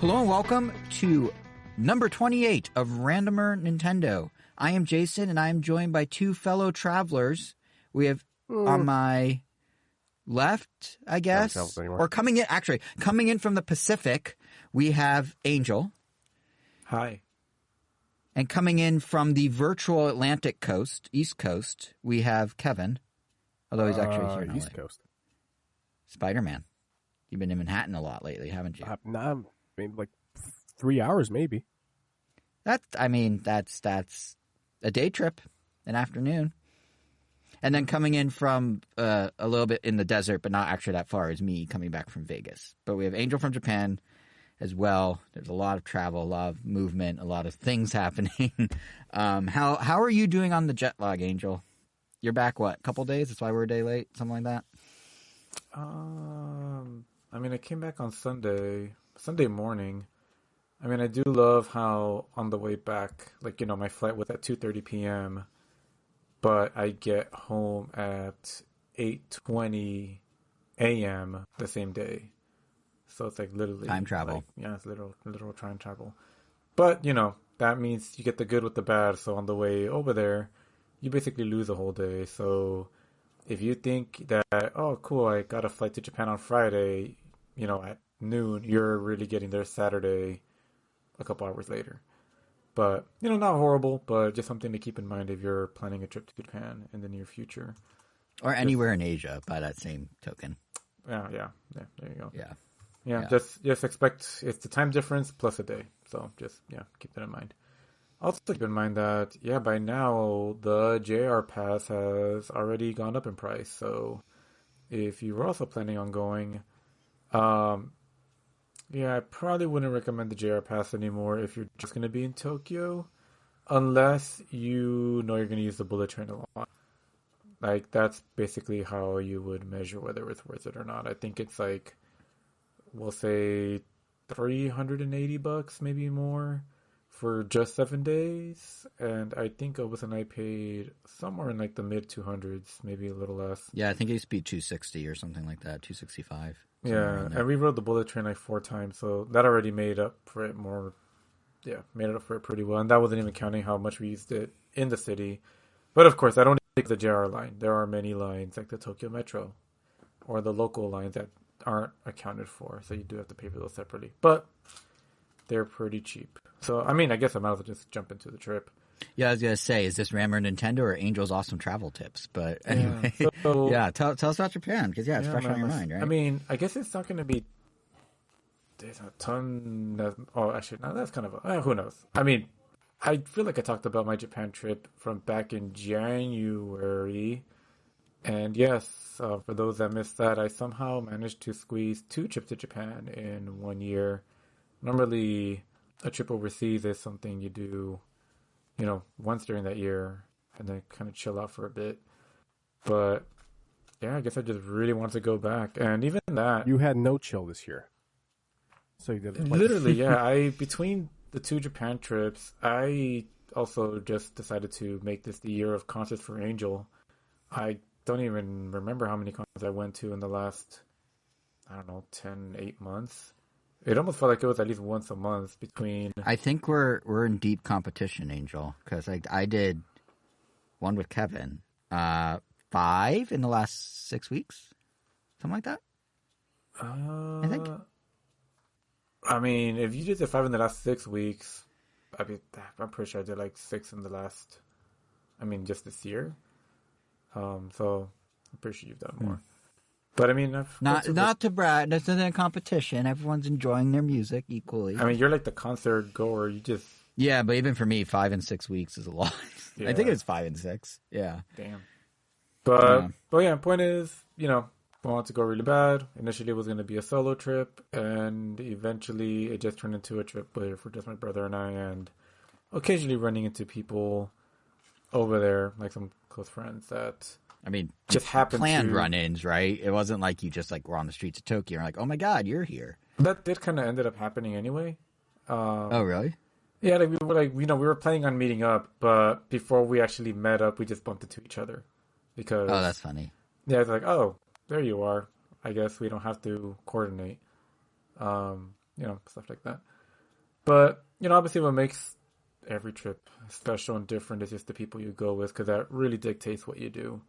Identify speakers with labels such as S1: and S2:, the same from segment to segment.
S1: Hello and welcome to number 28 of Randomer Nintendo. I am Jason and I am joined by two fellow travelers. We have on my left, I guess, or coming in from the Pacific, we have Angel.
S2: Hi.
S1: And coming in from the virtual Atlantic coast, East Coast, we have Kevin. Although he's actually here in
S2: East Coast.
S1: Spider-Man. You've been in Manhattan a lot lately, haven't you?
S2: Nah, maybe like 3 hours, maybe.
S1: That's a day trip, an afternoon. And then coming in from a little bit in the desert, but not actually that far, is me coming back from Vegas. But we have Angel from Japan as well. There's a lot of travel, a lot of movement, a lot of things happening. How are you doing on the jet lag, Angel? You're back, what, a couple days? That's why we're a day late? Something like that?
S2: I came back on Sunday morning. I do love how on the way back, my flight was at 2:30 p.m., but I get home at 8:20 a.m. the same day. So it's literally
S1: time travel.
S2: It's literal time travel. But, that means you get the good with the bad. So on the way over there, you basically lose a whole day. So if you think that, oh, cool, I got a flight to Japan on Friday, at noon, you're really getting there Saturday a couple hours later. But, not horrible, but just something to keep in mind if you're planning a trip to Japan in the near future.
S1: Or anywhere in Asia, by that same token.
S2: Yeah, there you go.
S1: Yeah.
S2: Just expect it's the time difference plus a day. So just, keep that in mind. Also keep in mind that, by now, the JR Pass has already gone up in price. So if you were also planning on going, I probably wouldn't recommend the JR Pass anymore if you're just going to be in Tokyo, unless you know you're going to use the bullet train a lot. That's basically how you would measure whether it's worth it or not. I think it's we'll say $380, maybe more, for just 7 days. And I think I paid somewhere in the mid 200s, maybe a little less.
S1: Yeah, I think it used to be 260 or something like that, 265.
S2: Yeah, and we rode the bullet train 4 times, so that already made up for it more. Yeah, made up for it pretty well. And that wasn't even counting how much we used it in the city. But of course, I don't take the JR line. There are many lines like the Tokyo Metro or the local lines that aren't accounted for, so you do have to pay for those separately. But they're pretty cheap. So, I guess I might as well just jump into the trip.
S1: Yeah, I was going to say, is this Rammer Nintendo or Angel's Awesome Travel Tips? But anyway, tell us about Japan, because, it's fresh on your mind, right?
S2: I guess it's not going to be... There's a ton... actually, no, that's kind of... who knows? I feel like I talked about my Japan trip from back in January. And yes, for those that missed that, I somehow managed to squeeze 2 trips to Japan in 1 year. Normally, a trip overseas is something you do, once during that year and then kind of chill out for a bit. But, I guess I just really wanted to go back. And even that...
S3: You had no chill this year. So you did it twice.
S2: Literally, between the 2 Japan trips, I also just decided to make this the year of concerts for Angel. I don't even remember how many concerts I went to in the last, 8 months. It almost felt like it was at least once a month between...
S1: I think we're in deep competition, Angel, because I did one with Kevin, 5 in the last 6 weeks, something like that. I think.
S2: If you did the 5 in the last 6 weeks, I'm pretty sure I did 6 in the last, just this year. So I'm pretty sure you've done more. But
S1: not to brag. This isn't a competition. Everyone's enjoying their music equally.
S2: You're like the concert goer. You just...
S1: Yeah, but even for me, 5 in 6 weeks is a lot.
S2: Yeah.
S1: I think it's 5 and 6. Yeah.
S2: Damn. But point is, I wanted to go really bad. Initially, it was going to be a solo trip, and eventually, it just turned into a trip for just my brother and I, and occasionally running into people over there, like some close friends that...
S1: just happened planned run-ins, right? It wasn't like you just were on the streets of Tokyo and like, oh my god, you're here.
S2: That did kind of ended up happening anyway.
S1: Oh really?
S2: Yeah, we were planning on meeting up, but before we actually met up, we just bumped into each other because.
S1: Oh, that's funny.
S2: Yeah, it's like, oh, there you are. I guess we don't have to coordinate. stuff like that. But, obviously what makes every trip special and different is just the people you go with, because that really dictates what you do.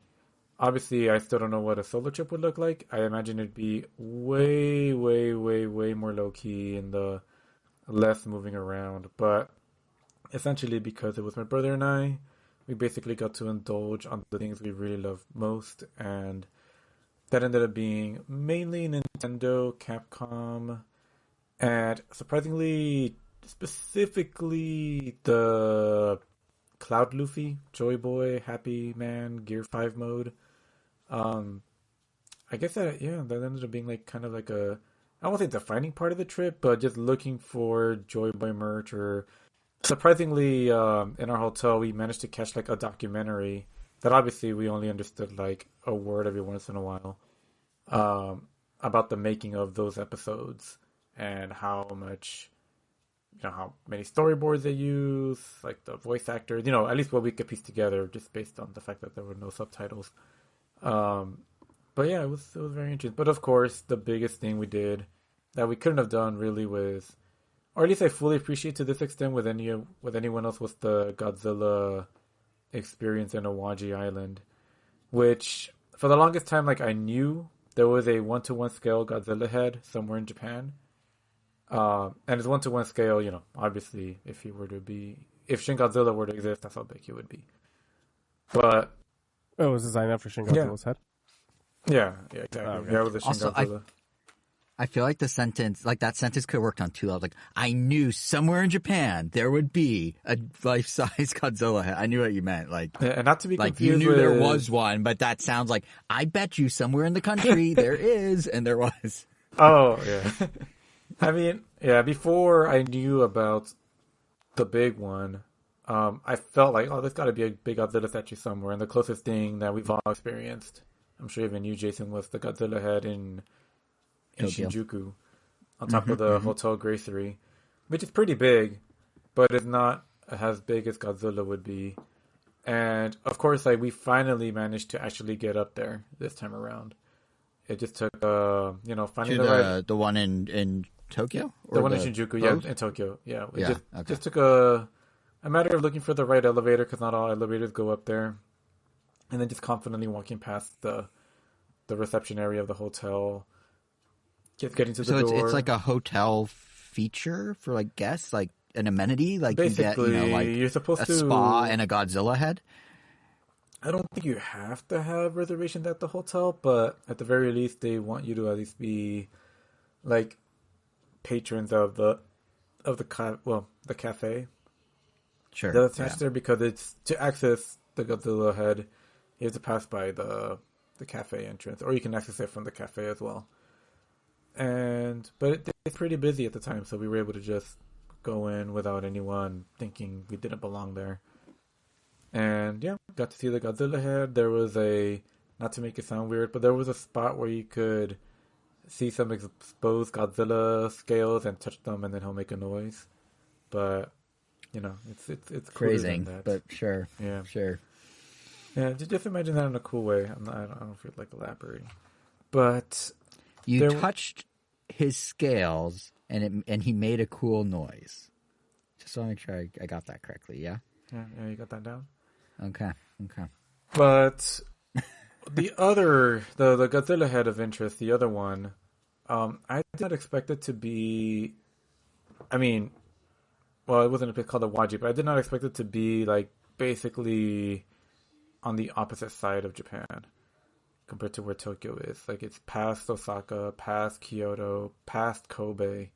S2: Obviously, I still don't know what a solo trip would look like. I imagine it'd be way, way, way, way more low-key and the less moving around. But essentially, because it was my brother and I, we basically got to indulge on the things we really love most. And that ended up being mainly Nintendo, Capcom, and surprisingly, specifically the Cloud Luffy, Joy Boy, Happy Man, Gear 5 mode. I guess that ended up being like kind of like I won't say defining part of the trip, but just looking for Joy Boy merch. Or surprisingly, in our hotel, we managed to catch like a documentary that obviously we only understood like a word every once in a while, about the making of those episodes and how much, how many storyboards they use, like the voice actors, at least what we could piece together just based on the fact that there were no subtitles. But yeah, it was very interesting. But of course, the biggest thing we did that we couldn't have done really was, or at least I fully appreciate to this extent with anyone else, was the Godzilla experience in Awaji Island, which for the longest time, like, I knew there was a 1-to-1 scale Godzilla head somewhere in Japan. And it's 1-to-1 scale, obviously if Shin Godzilla were to exist, that's how big he would be. But
S3: it was designed after Shin Godzilla's head?
S2: Yeah, exactly. Okay. Yeah, it was a Shin
S1: Also,
S2: Godzilla.
S1: I feel like that sentence could have worked on two levels. Like, I knew somewhere in Japan there would be a life-size Godzilla head. I knew what you meant. Like,
S2: and not to be
S1: like
S2: confused
S1: you knew
S2: with...
S1: there was one, but that sounds like, I bet you somewhere in the country there is, and there was.
S2: Oh, yeah. I mean, yeah, before I knew about the big one, I felt like, there's got to be a big Godzilla statue somewhere. And the closest thing that we've all experienced, I'm sure even you, Jason, was the Godzilla head in Shinjuku, on top of the Hotel Gracery, which is pretty big, but it's not as big as Godzilla would be. And of course, like, we finally managed to actually get up there this time around. It just took, finding
S1: the one in Tokyo? Or
S2: the one in Shinjuku, in Tokyo. Yeah, just took a matter of looking for the right elevator, because not all elevators go up there, and then just confidently walking past the reception area of the hotel, just getting to the door. So
S1: it's like a hotel feature for, like, guests, like an amenity, like
S2: basically,
S1: you get, like
S2: you're supposed to
S1: spa and a Godzilla head.
S2: I don't think you have to have reservations at the hotel, but at the very least, they want you to at least be like patrons of the cafe.
S1: Sure.
S2: That's attached there, because it's to access the Godzilla head, you have to pass by the cafe entrance, or you can access it from the cafe as well. But it's pretty busy at the time, so we were able to just go in without anyone thinking we didn't belong there. And yeah, got to see the Godzilla head. There was not to make it sound weird, but there was a spot where you could see some exposed Godzilla scales and touch them, and then he'll make a noise. But it's
S1: phrasing,
S2: that.
S1: But sure,
S2: yeah,
S1: sure,
S2: yeah. Just imagine that in a cool way. I don't feel like elaborating, but
S1: you touched his scales, and he made a cool noise. Just want to make sure I got that correctly. Yeah.
S2: Yeah, you got that down.
S1: Okay.
S2: But the Godzilla head of interest, the other one, I did not expect it to be. I mean, well, it wasn't called a Waji, but I did not expect it to be like basically on the opposite side of Japan compared to where Tokyo is. Like, it's past Osaka, past Kyoto, past Kobe.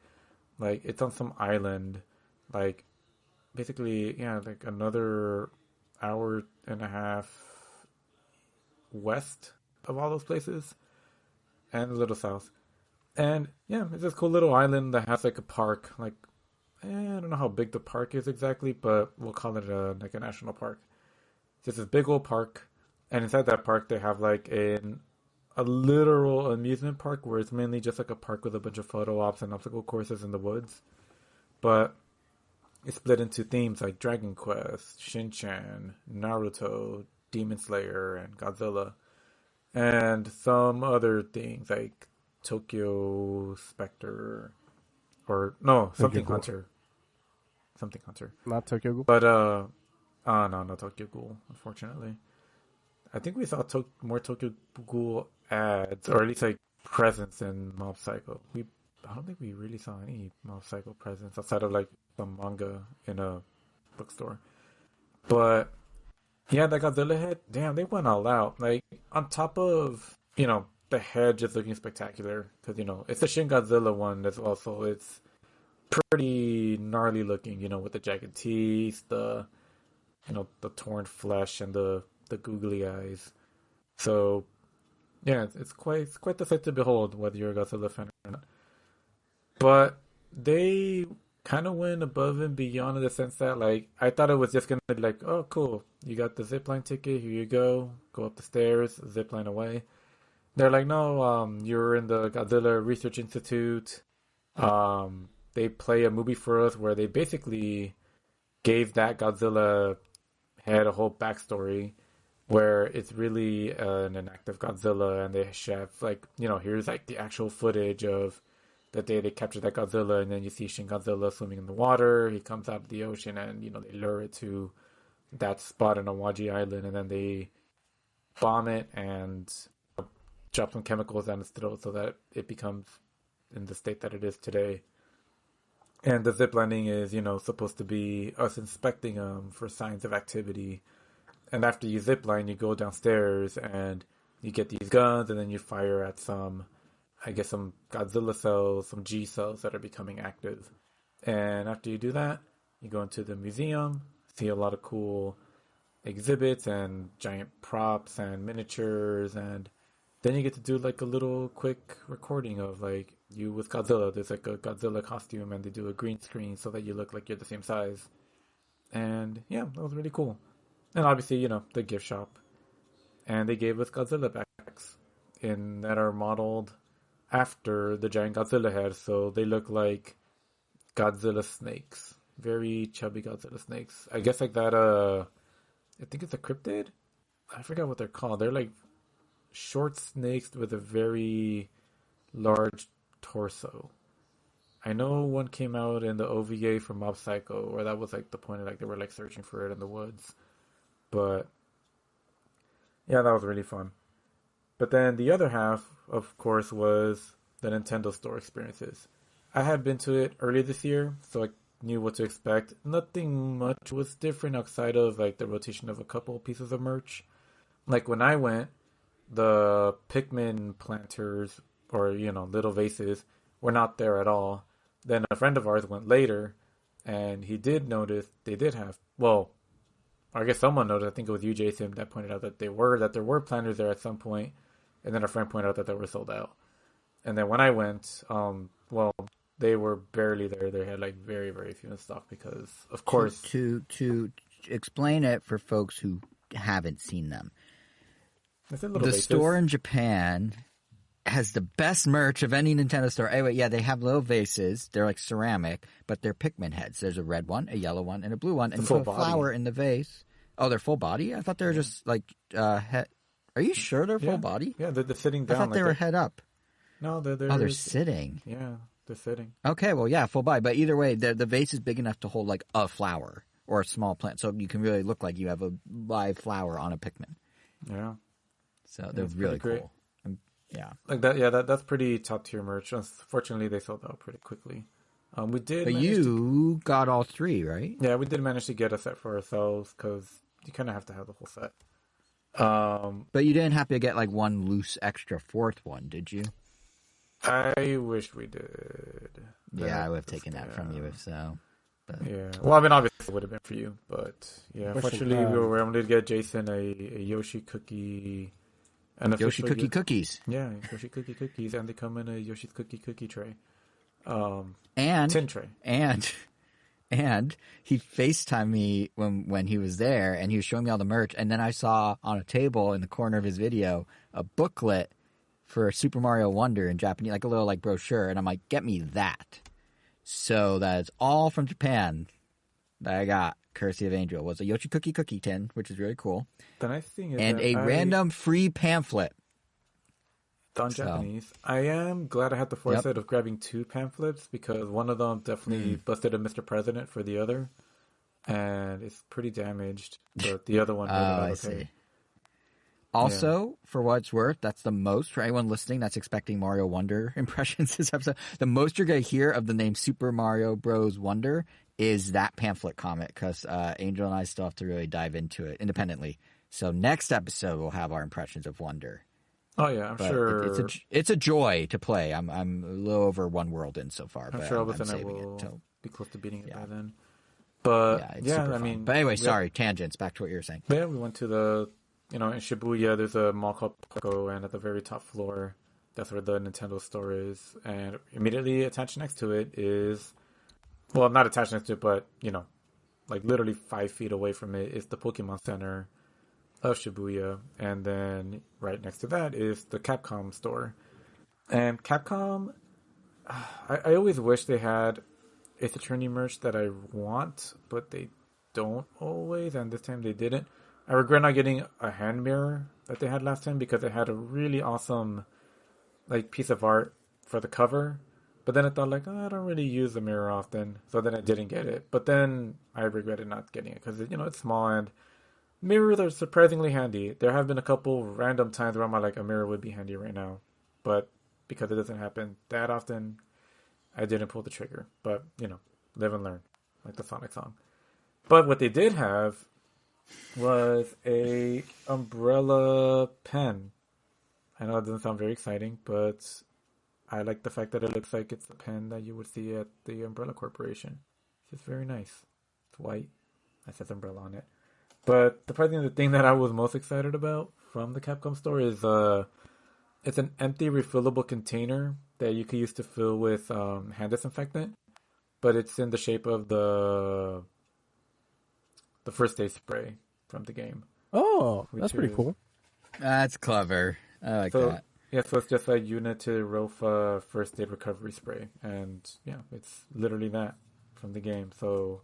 S2: Like, it's on some island, like, basically, like another hour and a half west of all those places, and a little south. And yeah, it's this cool little island that has like a park. Like, I don't know how big the park is exactly, but we'll call it like a national park. It's just this big old park, and inside that park they have like a literal amusement park where it's mainly just like a park with a bunch of photo ops and obstacle courses in the woods, but it's split into themes like Dragon Quest, Shin-Chan, Naruto, Demon Slayer, and Godzilla, and some other things like Tokyo Spectre or no, something
S3: Ghoul.
S2: Hunter. Something Hunter.
S3: Not Tokyo Ghoul.
S2: But no Tokyo Ghoul, unfortunately. I think we saw more Tokyo Ghoul ads, or at least like presence in Mob Psycho. I don't think we really saw any Mob Psycho presence outside of like some manga in a bookstore. But yeah, that Godzilla head, damn, they went all out. Like on top of the head just looking spectacular, because it's the Shin Godzilla one as well, so it's pretty gnarly looking. With the jagged teeth, the torn flesh, and the googly eyes. So yeah, it's quite the sight to behold, whether you're a Godzilla fan or not. But they kind of went above and beyond in the sense that, like, I thought it was just gonna be like, oh, cool, you got the zipline ticket, here you go up the stairs, zipline away. They're like, no, you're in the Godzilla Research Institute. They play a movie for us where they basically gave that Godzilla head a whole backstory, where it's really an active Godzilla, and they have like, here's like the actual footage of the day they captured that Godzilla, and then you see Shin Godzilla swimming in the water. He comes out of the ocean, and they lure it to that spot on Awaji Island, and then they bomb it and drop some chemicals down its throat so that it becomes in the state that it is today. And the zip lining is, supposed to be us inspecting them for signs of activity. And after you zip line, you go downstairs and you get these guns, and then you fire at some Godzilla cells, some G cells that are becoming active. And after you do that, you go into the museum, see a lot of cool exhibits and giant props and miniatures, and then you get to do like a little quick recording of like you with Godzilla. There's like a Godzilla costume, and they do a green screen so that you look like you're the same size. And yeah, that was really cool. And obviously, the gift shop. And they gave us Godzilla bags that are modeled after the giant Godzilla head, so they look like Godzilla snakes. Very chubby Godzilla snakes. I guess like that, I think it's a cryptid? I forgot what they're called. They're like short snakes with a very large torso. I know one came out in the OVA for Mob Psycho, where that was like the point of like they were like searching for it in the woods. But yeah, that was really fun. But then the other half, of course, was the Nintendo Store experiences. I had been to it earlier this year, so I knew what to expect. Nothing much was different outside of like the rotation of a couple pieces of merch. Like when I went, the Pikmin planters, or little vases, were not there at all. Then a friend of ours went later, and he did notice they did have, well, I guess someone noticed, I think it was you, Jason, that pointed out that there were planters there at some point, and then a friend pointed out that they were sold out. And then when I went, they were barely there. They had like very, very few in stock because, of course,
S1: to explain it for folks who haven't seen them. The store in Japan has the best merch of any Nintendo store. Anyway, yeah, they have little vases. They're like ceramic, but they're Pikmin heads. There's a red one, a yellow one, and a blue one. And you put a flower in the vase. Oh, they're full body? I thought they were just like head. Are you sure they're full body?
S2: Yeah, they're sitting down.
S1: I thought they were head up.
S2: No, they're
S1: they're sitting.
S2: Yeah, they're sitting.
S1: Okay, well, yeah, full body. But either way, the vase is big enough to hold like a flower or a small plant, so you can really look like you have a live flower on a Pikmin.
S2: Yeah.
S1: So they're really cool. Yeah,
S2: like that. Yeah, that's pretty top tier merch. Unfortunately, they sold out pretty quickly. We did.
S1: But you got all three, right?
S2: Yeah, we did manage to get a set for ourselves because you kind of have to have the whole set.
S1: But you didn't have to get like one loose extra fourth one, did you?
S2: I wish we did.
S1: Yeah, I would have taken that from you if so. But...
S2: Yeah. Well, I mean, obviously it would have been for you, but yeah. Unfortunately, we were able to get Jason a Yoshi cookie.
S1: Yoshi Cookie Cookies.
S2: Yeah, Yoshi Cookie Cookies, and they come in a Yoshi's Cookie tray.
S1: And
S2: tin tray.
S1: And he FaceTimed me when he was there, and he was showing me all the merch, and then I saw on a table in the corner of his video a booklet for Super Mario Wonder in Japanese, like a little like brochure, and I'm like, get me that. So that is all from Japan that I got, courtesy of Angel, was a Yoshi Cookie tin, which is really cool.
S2: The nice thing is
S1: and a random free pamphlet.
S2: on
S1: So,
S2: Japanese. I am glad I had the foresight of grabbing 2 pamphlets because one of them definitely busted a Mr. President for the other, and it's pretty damaged, but the other one made it out
S1: I
S2: okay.
S1: see.
S2: Yeah.
S1: Also, for what it's worth, that's the most for anyone listening that's expecting Mario Wonder impressions this episode. The most you're going to hear of the name Super Mario Bros. Wonder is that pamphlet comic because Angel and I still have to really dive into it independently. So next episode we'll have our impressions of Wonder.
S2: Oh yeah, I'm
S1: But
S2: sure.
S1: it's a joy to play. I'm a little over one world in so far,
S2: I'm
S1: but
S2: sure
S1: I'm
S2: Elvis and I
S1: saving it.
S2: will
S1: So
S2: be close to beating it
S1: yeah,
S2: by then. But
S1: it's
S2: yeah,
S1: super
S2: I
S1: fun.
S2: mean,
S1: But anyway, sorry, tangents. Back to what you were saying.
S2: yeah, we went to the, in Shibuya, there's a mall called Poco, and at the very top floor, that's where the Nintendo store is. And immediately attached next to it is, well, not attached next to it, but, like literally 5 feet away from it is the Pokemon Center of Shibuya. And then right next to that is the Capcom store. And Capcom, I always wish they had Ace Attorney merch that I want, but they don't always, and this time they didn't. I regret not getting a hand mirror that they had last time because it had a really awesome piece of art for the cover. But then I thought I don't really use the mirror often, so then I didn't get it. But then I regretted not getting it because it's small and mirrors are surprisingly handy. There have been a couple random times where I'm like, a mirror would be handy right now, but because it doesn't happen that often, I didn't pull the trigger. But live and learn, like the Sonic song. But what they did have was a umbrella pen. I know it doesn't sound very exciting, but I like the fact that it looks like it's the pen that you would see at the Umbrella Corporation. It's just very nice. It's white. That says umbrella on it. But surprisingly, the thing that I was most excited about from the Capcom store is it's an empty refillable container that you can use to fill with hand disinfectant, but it's in the shape of the first aid spray from the game.
S3: Oh, that's pretty cool.
S1: That's clever. I like that.
S2: Yeah, so it's just like Unitirofa first aid recovery spray, and yeah, it's literally that from the game. So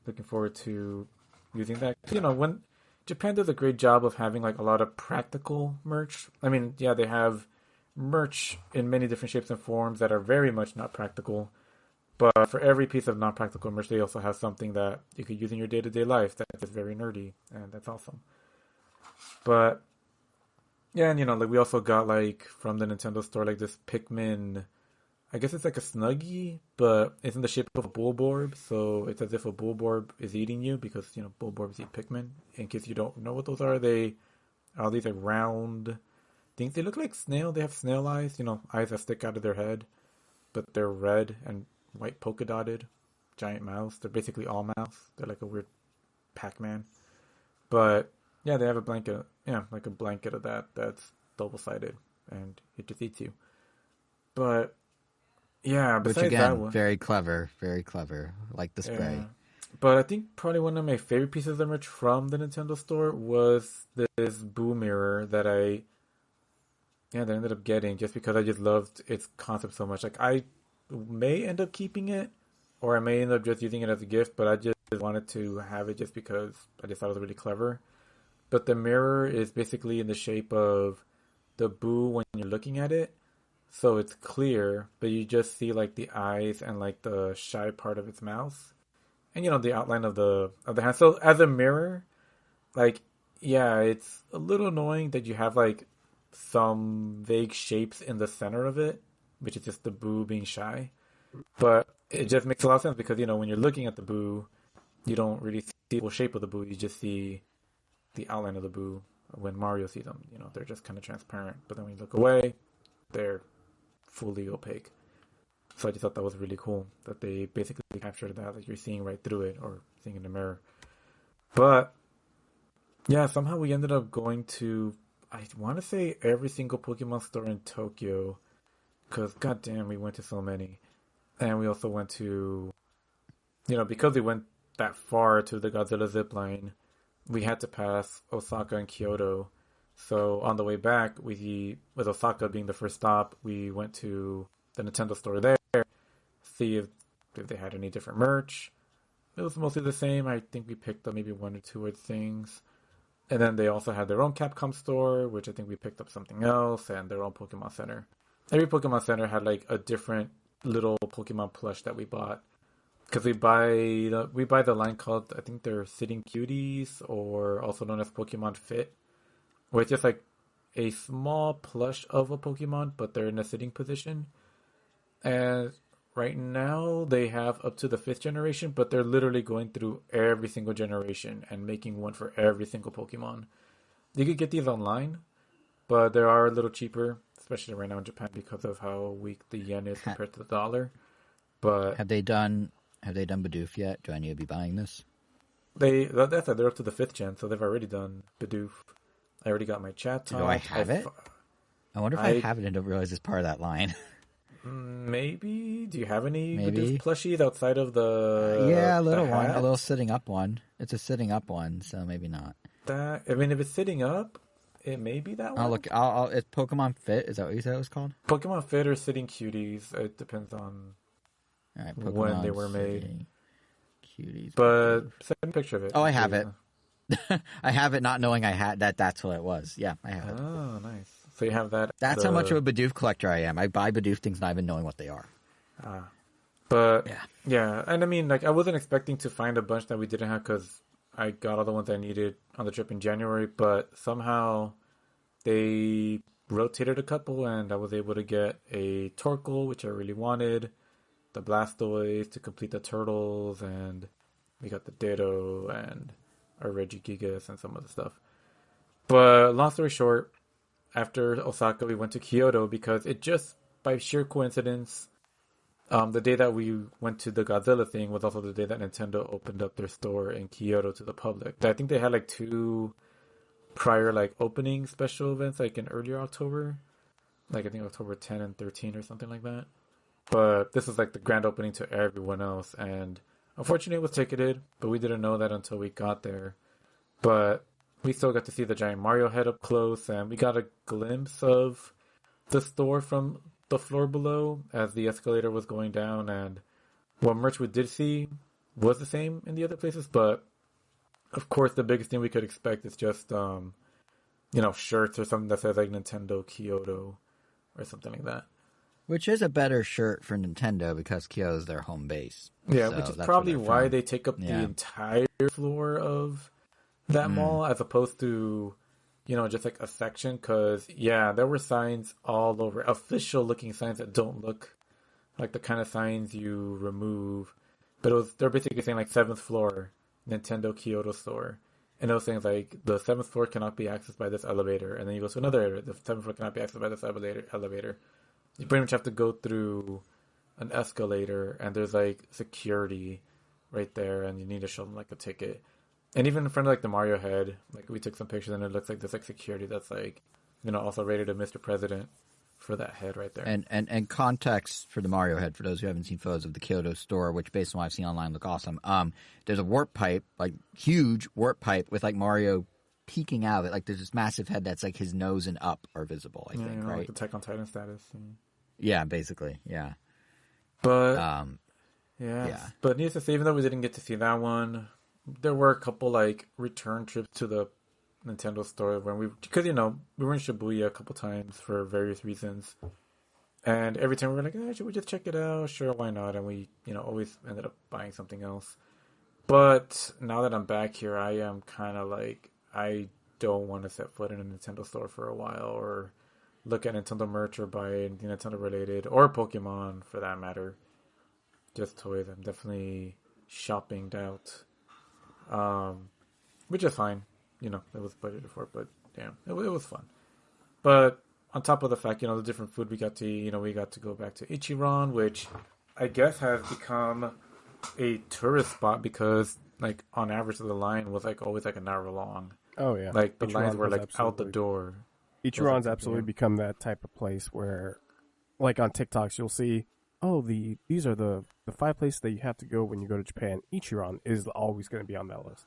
S2: looking forward to using that. When Japan does a great job of having a lot of practical merch. I mean, yeah, they have merch in many different shapes and forms that are very much not practical. But for every piece of non-practical merch, they also have something that you could use in your day-to-day life that is very nerdy, and that's awesome. But yeah, and we also got from the Nintendo store this Pikmin. I guess it's like a Snuggie, but it's in the shape of a Bulborb, so it's as if a Bulborb is eating you because Bulborbs eat Pikmin. In case you don't know what those are, they are these round things. They look like snail. They have snail eyes, eyes that stick out of their head, but they're red and white polka dotted, giant mouths. They're basically all mouths. They're like a weird Pac-Man. But yeah, they have a blanket. Yeah, like a blanket of that's double-sided, and it just eats you. But yeah,
S1: Which
S2: besides
S1: again,
S2: that one,
S1: very clever, like the spray.
S2: yeah. But I think probably one of my favorite pieces of merch from the Nintendo store was this Boo mirror that I ended up getting just because I just loved its concept so much. I may end up keeping it, or I may end up just using it as a gift, but I just wanted to have it just because I just thought it was really clever. But the mirror is basically in the shape of the Boo when you're looking at it, so it's clear, but you just see the eyes and the shy part of its mouth, and the outline of the hand. So as a mirror, yeah, it's a little annoying that you have some vague shapes in the center of it, which is just the Boo being shy. But it just makes a lot of sense because, when you're looking at the Boo, you don't really see the full shape of the Boo. You just see the outline of the Boo. When Mario sees them, they're just kind of transparent. But then when you look away, they're fully opaque. So I just thought that was really cool that they basically captured that, you're seeing right through it or seeing in the mirror. But yeah, somehow we ended up going to, I want to say, every single Pokemon store in Tokyo. Because, goddamn, we went to so many. And we also went to, because we went that far to the Godzilla zipline, we had to pass Osaka and Kyoto. So on the way back, with Osaka being the first stop, we went to the Nintendo store there, see if they had any different merch. It was mostly the same. I think we picked up maybe one or two other things. And then they also had their own Capcom store, which I think we picked up something else, and their own Pokemon Center. Every Pokemon Center had like a different little Pokemon plush that we bought. Because we buy the line called, I think they're Sitting Cuties, or also known as Pokemon Fit, where it's just like a small plush of a Pokemon, but they're in a sitting position. And right now they have up to the 5th generation, but they're literally going through every single generation and making one for every single Pokemon. You could get these online, but they are a little cheaper, especially right now in Japan because of how weak the yen is compared to the dollar. But
S1: Have they done Bidoof yet? Do I need to be buying this?
S2: they're up to the 5th gen, so they've already done Bidoof. I already got my chat
S1: Do I have it? I wonder if I have it and don't realize it's part of that line.
S2: Maybe. Do you have any
S1: Maybe.
S2: Bidoof plushies outside of the
S1: yeah, a little
S2: the
S1: one,
S2: hat?
S1: a little sitting up one. It's a sitting up one, so maybe not.
S2: I mean, if it's sitting up, it may be that one.
S1: I'll look. It's Pokemon Fit. Is that what you said it was called?
S2: Pokemon Fit or Sitting Cuties. It depends on
S1: All right,
S2: when they were made.
S1: Sitting Cuties.
S2: But send me a picture of it.
S1: Oh, I have it. I have it, not knowing I had that. That's what it was. Yeah, I have it.
S2: Oh, nice. So you have that.
S1: That's how much of a Bidoof collector I am. I buy Bidoof things not even knowing what they are.
S2: But yeah, and I mean, like, I wasn't expecting to find a bunch that we didn't have because I got all the ones I needed on the trip in January. But somehow they rotated a couple, and I was able to get a Torkoal, which I really wanted, the Blastoise to complete the turtles, and we got the Ditto and our Regigigas and some other stuff. But long story short, after Osaka, we went to Kyoto because it just, by sheer coincidence, the day that we went to the Godzilla thing was also the day that Nintendo opened up their store in Kyoto to the public. I think they had like 2 prior like opening special events like in earlier October, like I think October 10 and 13 or something like that. But this was like the grand opening to everyone else, and unfortunately it was ticketed, but we didn't know that until we got there. But we still got to see the giant Mario head up close, and we got a glimpse of the store from the floor below as the escalator was going down, and what merch we did see was the same in the other places, but of course the biggest thing we could expect is just shirts or something that says like Nintendo Kyoto or something like that.
S1: Which is a better shirt for Nintendo because Kyoto is their home base.
S2: Yeah,
S1: So
S2: which is
S1: that's
S2: probably
S1: where they're
S2: why
S1: from.
S2: they take up the entire floor of that mall as opposed to, just like a section. Because, there were signs all over, official looking signs that don't look like the kind of signs you remove. But they're basically saying like 7th floor, Nintendo Kyoto store. And those things like the 7th floor cannot be accessed by this elevator. And then you go to another area, the 7th floor cannot be accessed by this elevator. You pretty much have to go through an escalator, and there's like security right there, and you need to show them like a ticket. And even in front of like the Mario head, like we took some pictures, and it looks like there's like security that's like, also rated a Mr. President for that head right there.
S1: And context for the Mario head, for those who haven't seen photos of the Kyoto store, which based on what I've seen online look awesome. There's a warp pipe, like huge warp pipe with like Mario peeking out of it. Like there's this massive head that's like his nose and up are visible, I think, right?
S2: Like the Attack on Titan status.
S1: Yeah, basically, yeah.
S2: But
S1: yeah.
S2: But needless to say, even though we didn't get to see that one, there were a couple like return trips to the Nintendo store because we were in Shibuya a couple times for various reasons, and every time we were like, should we just check it out? Sure, why not? And we always ended up buying something else. But now that I'm back here, I am kind of like, I don't want to set foot in a Nintendo store for a while or look at Nintendo merch or buy anything Nintendo related or Pokemon for that matter. Just toys. I'm definitely shoppinged out, which is fine. It was budgeted for, but damn, it was fun. But on top of the fact, the different food we got to eat, we got to go back to Ichiran, which I guess has become a tourist spot because, like, on average, the line was like always like an hour long.
S3: Oh yeah,
S2: like the lines were like out the door.
S3: Ichiran's absolutely become that type of place where, like on TikToks, you'll see, these are the 5 places that you have to go when you go to Japan. Ichiran is always going to be on that list.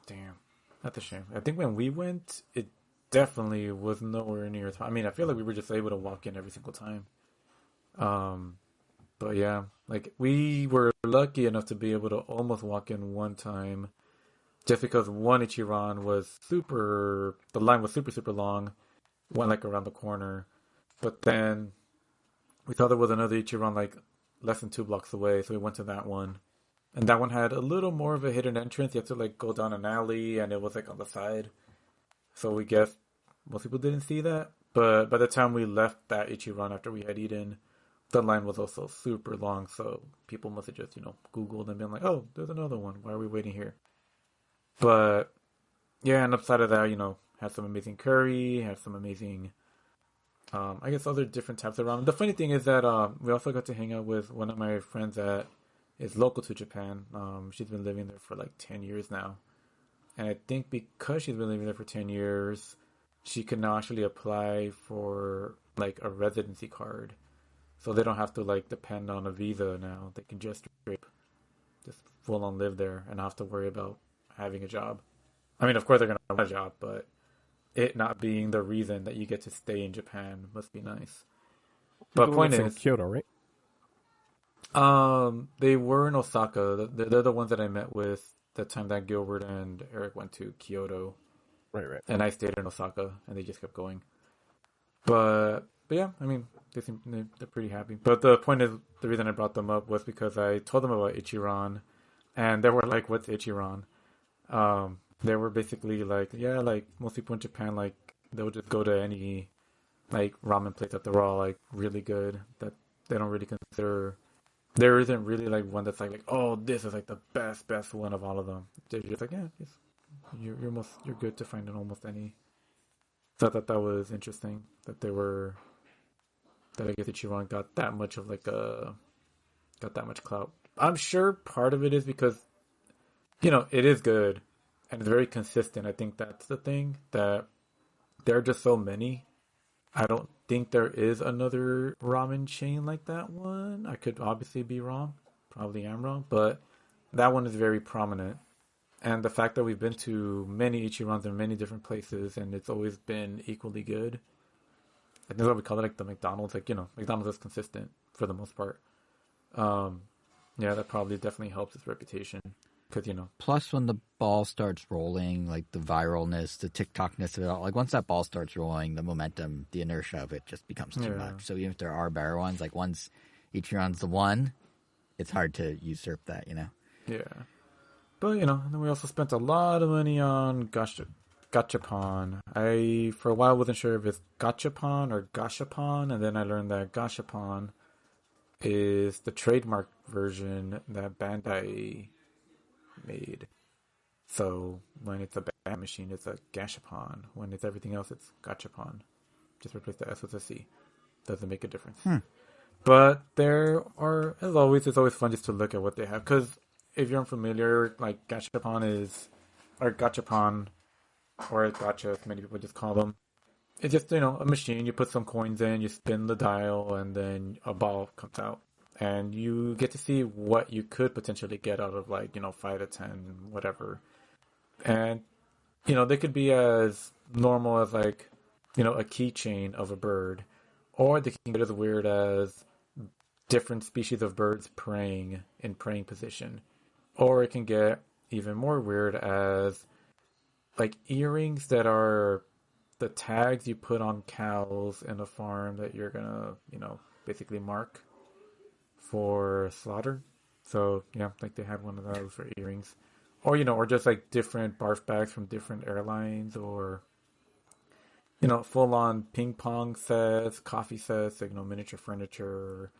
S2: Damn, that's a shame. I think when we went, it definitely was nowhere near. I mean, I feel like we were just able to walk in every single time. But yeah, like we were lucky enough to be able to almost walk in one time just because one Ichiran the line was super, super long, went like around the corner. But then we thought there was another Ichiran like less than 2 blocks away, so we went to that one. And that one had a little more of a hidden entrance. You had to like go down an alley, and it was like on the side. So we guess most people didn't see that. But by the time we left that Ichiran after we had eaten, the line was also super long. So people must have just, Googled and been like, oh, there's another one. Why are we waiting here? But yeah, and outside of that, had some amazing curry, had some amazing, I guess, other different types of ramen. The funny thing is that we also got to hang out with one of my friends that is local to Japan. She's been living there for like 10 years now. And I think because she's been living there for 10 years, she can now actually apply for like a residency card. So they don't have to like depend on a visa now. They can just full on live there and not have to worry about having a job. I mean, of course they're going to have a job, but it not being the reason that you get to stay in Japan must be nice. But point
S3: in
S2: is,
S3: Kyoto, right?
S2: They were in Osaka. They're the ones that I met with the time that Gilbert and Eric went to Kyoto.
S3: Right.
S2: And I stayed in Osaka, and they just kept going. But yeah, I mean, they're pretty happy. But the point is, the reason I brought them up was because I told them about Ichiran, and they were like, "What's Ichiran?" They were basically like, "Yeah, like most people in Japan, like they'll just go to any like ramen place that they're all like really good. That they don't really consider. There isn't really like one that's like, oh, this is like the best one of all of them. They're just like, yeah, you're good to find in almost any." So I thought that was interesting that I guess Ichiran got that much of like got that much clout. I'm sure part of it is because it is good and it's very consistent. I think that's the thing, that there are just so many. I don't think there is another ramen chain like that one. I could obviously be wrong. Probably am wrong, but that one is very prominent. And the fact that we've been to many Ichirans in many different places and it's always been equally good. I think that's what we call it, like the McDonald's. Like, McDonald's is consistent for the most part. Yeah, that probably definitely helps its reputation. Because,
S1: Plus, when the ball starts rolling, like the viralness, the TikTokness of it all, like once that ball starts rolling, the momentum, the inertia of it just becomes too much. So even if there are better ones, like once Ichiran's the one, it's hard to usurp that,
S2: Yeah. But, and then we also spent a lot of money on Gachapon. I, for a while, wasn't sure if it's Gachapon or Gashapon, and then I learned that Gashapon is the trademark version that Bandai made. So when it's a Bandai machine, it's a Gashapon. When it's everything else, it's Gachapon. Just replace the S with a C. Doesn't make a difference. But there are, as always, it's always fun just to look at what they have. Because if you're unfamiliar, like Gachapon, or Gacha, as many people just call them. It's just, a machine. You put some coins in, you spin the dial, and then a ball comes out. And you get to see what you could potentially get out of, like, 5 to 10, whatever. And, they could be as normal as, like, a keychain of a bird. Or they can get as weird as different species of birds praying in praying position. Or it can get even more weird as, like, earrings that are the tags you put on cows in a farm that you're gonna, basically mark for slaughter. So, yeah, like they had one of those for earrings. Or, or just like different barf bags from different airlines, or, full on ping pong sets, coffee sets, like, miniature furniture.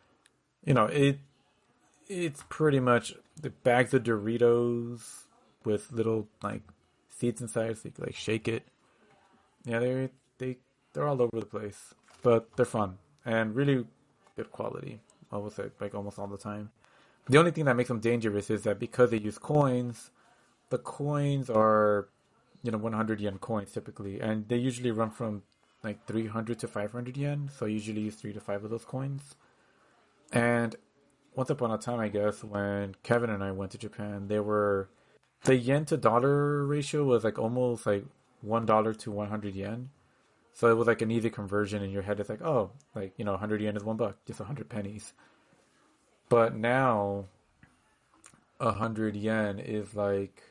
S2: It's pretty much the bags of Doritos with little, like, seeds inside so you can, like, shake it. Yeah, they're all over the place, but they're fun and really good quality. I would say, like, almost all the time. The only thing that makes them dangerous is that because they use coins, the coins are, 100 yen coins typically, and they usually run from like 300 to 500 yen. So I usually use 3 to 5 of those coins. And once upon a time, I guess, when Kevin and I went to Japan, the yen to dollar ratio was like almost like $1 to 100 yen. So it was like an easy conversion in your head. It's like, oh, like, 100 yen is $1, just 100 pennies. But now 100 yen is like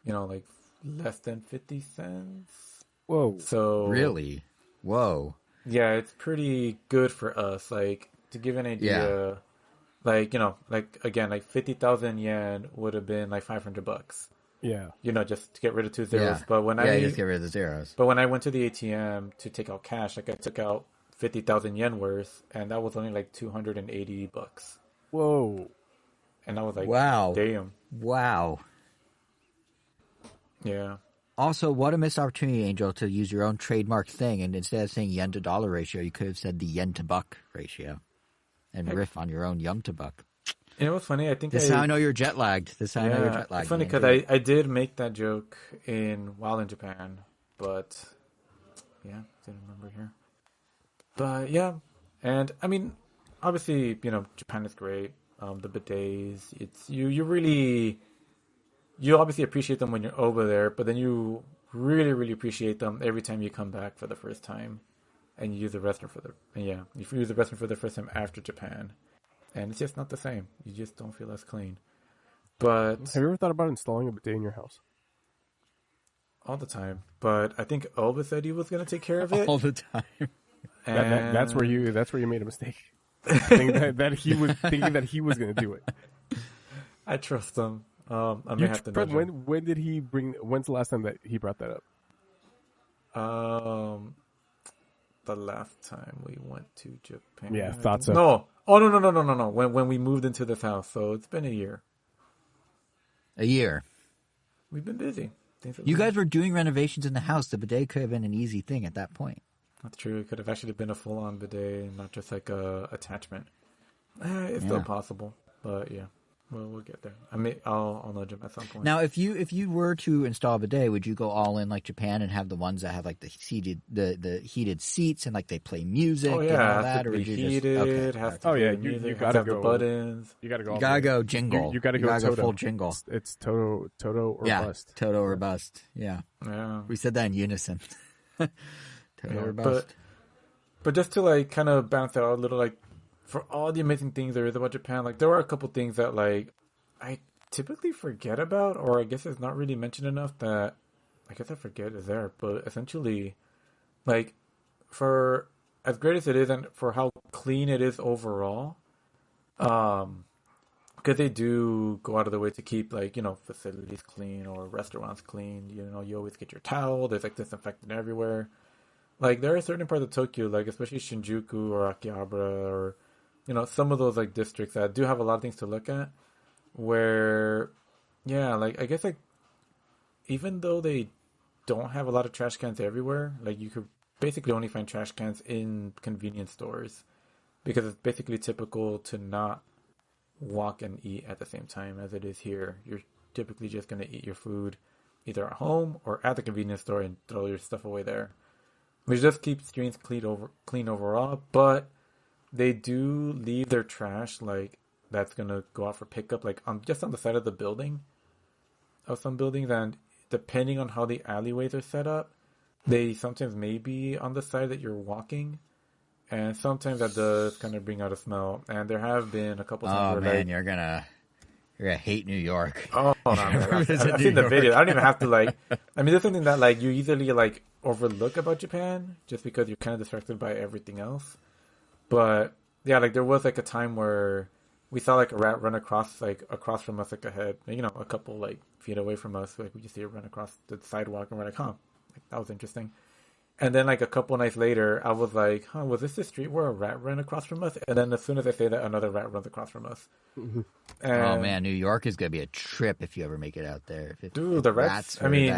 S2: like less than 50 cents.
S3: Whoa.
S2: So
S1: Really? Whoa.
S2: yeah, it's pretty good for us. Like, to give an idea, like, like again, like 50,000 yen would have been like $500.
S3: Yeah.
S2: Just to get rid of two zeros.
S1: Yeah.
S2: But when
S1: you just get rid of the zeros.
S2: but when I went to the ATM to take out cash, like I took out 50,000 yen worth, and that was only like $280.
S3: Whoa.
S2: And I was like,
S1: Wow.
S2: damn.
S1: Wow.
S2: Yeah.
S1: Also, what a missed opportunity, Angel, to use your own trademark thing. And instead of saying yen to dollar ratio, you could have said the yen to buck ratio and riff on your own yum to buck.
S2: You know what's funny? I think
S1: This is how I know you're jet lagged. This is how I know you're jet lagged.
S2: It's funny because I did make that joke while in Japan, but yeah, didn't remember here. But yeah, and I mean, obviously, Japan is great. The bidets, you obviously appreciate them when you're over there, but then you really, really appreciate them every time you come back for the first time, and you use the restroom you use the restroom for the first time after Japan, and it's just not the same. You just don't feel as clean. But
S3: have you ever thought about installing a bidet in your house?
S2: All the time. But I think Elvis said he was going to take care of it
S1: all the time.
S2: And
S3: That's where you made a mistake. Thinking that he was going to do it.
S2: I trust him. I may have to nudge him.
S3: When's the last time that he brought that up?
S2: The last time we went to Japan.
S3: Yeah, thought so.
S2: No. Oh, no. When we moved into this house. So it's been a year.
S1: A year.
S2: We've been busy.
S1: You guys were doing renovations in the house. The bidet could have been an easy thing at that point.
S2: That's true. It could have actually been a full-on bidet, not just like a attachment. It's still possible, but yeah, we'll get there. I'll nudge him at some point.
S1: Now, if you were to install a bidet, would you go all in like Japan and have the ones that have like the heated seats and like they play music and all that, or would you
S2: heated,
S1: just
S2: you gotta go the buttons.
S3: You gotta go.
S1: You gotta go jingle.
S3: You gotta go
S1: full jingle.
S3: It's Toto or bust.
S1: Toto or bust. Yeah. We said that in unison. Toto or bust.
S2: But just to like kind of bounce out a little, like for all the amazing things there is about Japan, like there are a couple things that like I typically forget about, or I guess it's not really mentioned enough that I guess I forget is there. But essentially, like for as great as it is and for how clean it is overall, because they do go out of the way to keep like facilities clean or restaurants clean. You always get your towel. There's like disinfectant everywhere. Like there are certain parts of Tokyo, like especially Shinjuku or Akihabara, or some of those like districts that do have a lot of things to look at. Where, yeah, like I guess like even though they don't have a lot of trash cans everywhere, like you could basically only find trash cans in convenience stores, because it's basically typical to not walk and eat at the same time as it is here. You're typically just gonna eat your food either at home or at the convenience store and throw your stuff away there. Which just keeps streets clean overall, but they do leave their trash like that's gonna go out for pickup, like just on the side of the building, of some buildings, and depending on how the alleyways are set up, they sometimes may be on the side that you're walking, and sometimes that does kind of bring out a smell. And there have been a couple times where
S1: you're gonna hate New York.
S2: Oh no, I've seen the video. I don't even have to like. I mean, there's something that like you easily like overlook about Japan just because you're kind of distracted by everything else. But yeah, like there was like a time where we saw like a rat run across from us, like ahead, a couple like feet away from us. Like we just see it run across the sidewalk, and we're like, like that was interesting. And then like a couple nights later, I was like, was this the street where a rat ran across from us? And then as soon as I say that, another rat runs across from us.
S3: Mm-hmm.
S1: Oh man, New York is gonna be a trip if you ever make it out there.
S2: Dude, the rats. I mean,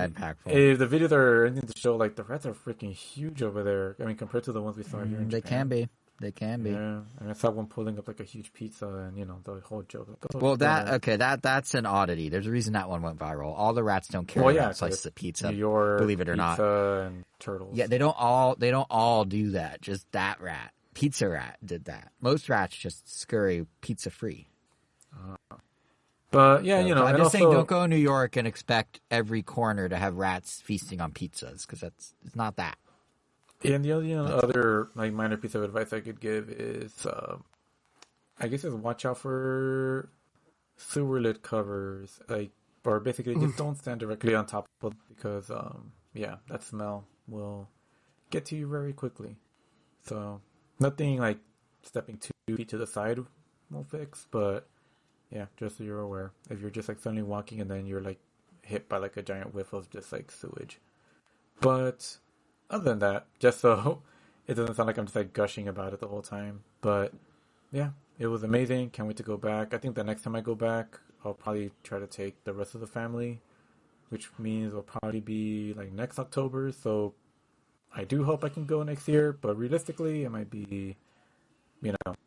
S2: if the videos are anything to show, like the rats are freaking huge over there. I mean, compared to the ones we saw here in Japan.
S1: They can be.
S2: Yeah, and I saw one pulling up like a huge pizza, and the whole joke. Like,
S1: well, that's an oddity. There's a reason that one went viral. All the rats don't carry slices of pizza.
S2: New York,
S1: believe it or not,
S2: and turtles.
S1: Yeah, they don't all do that. Just that rat, pizza rat, did that. Most rats just scurry pizza free.
S2: But yeah,
S1: I'm just saying, don't go to New York and expect every corner to have rats feasting on pizzas, because it's not that.
S2: And the other like minor piece of advice I could give is, I guess, is watch out for sewer lid covers. Like or basically just don't stand directly on top of it because, that smell will get to you very quickly. So nothing like stepping 2 feet to the side will fix, but yeah, just so you're aware. If you're just like suddenly walking and then you're like hit by like a giant whiff of just like sewage. But other than that, just so it doesn't sound like I'm just like gushing about it the whole time. But yeah, it was amazing. Can't wait to go back. I think the next time I go back, I'll probably try to take the rest of the family, which means it'll probably be like next October. So I do hope I can go next year, but realistically, it might be,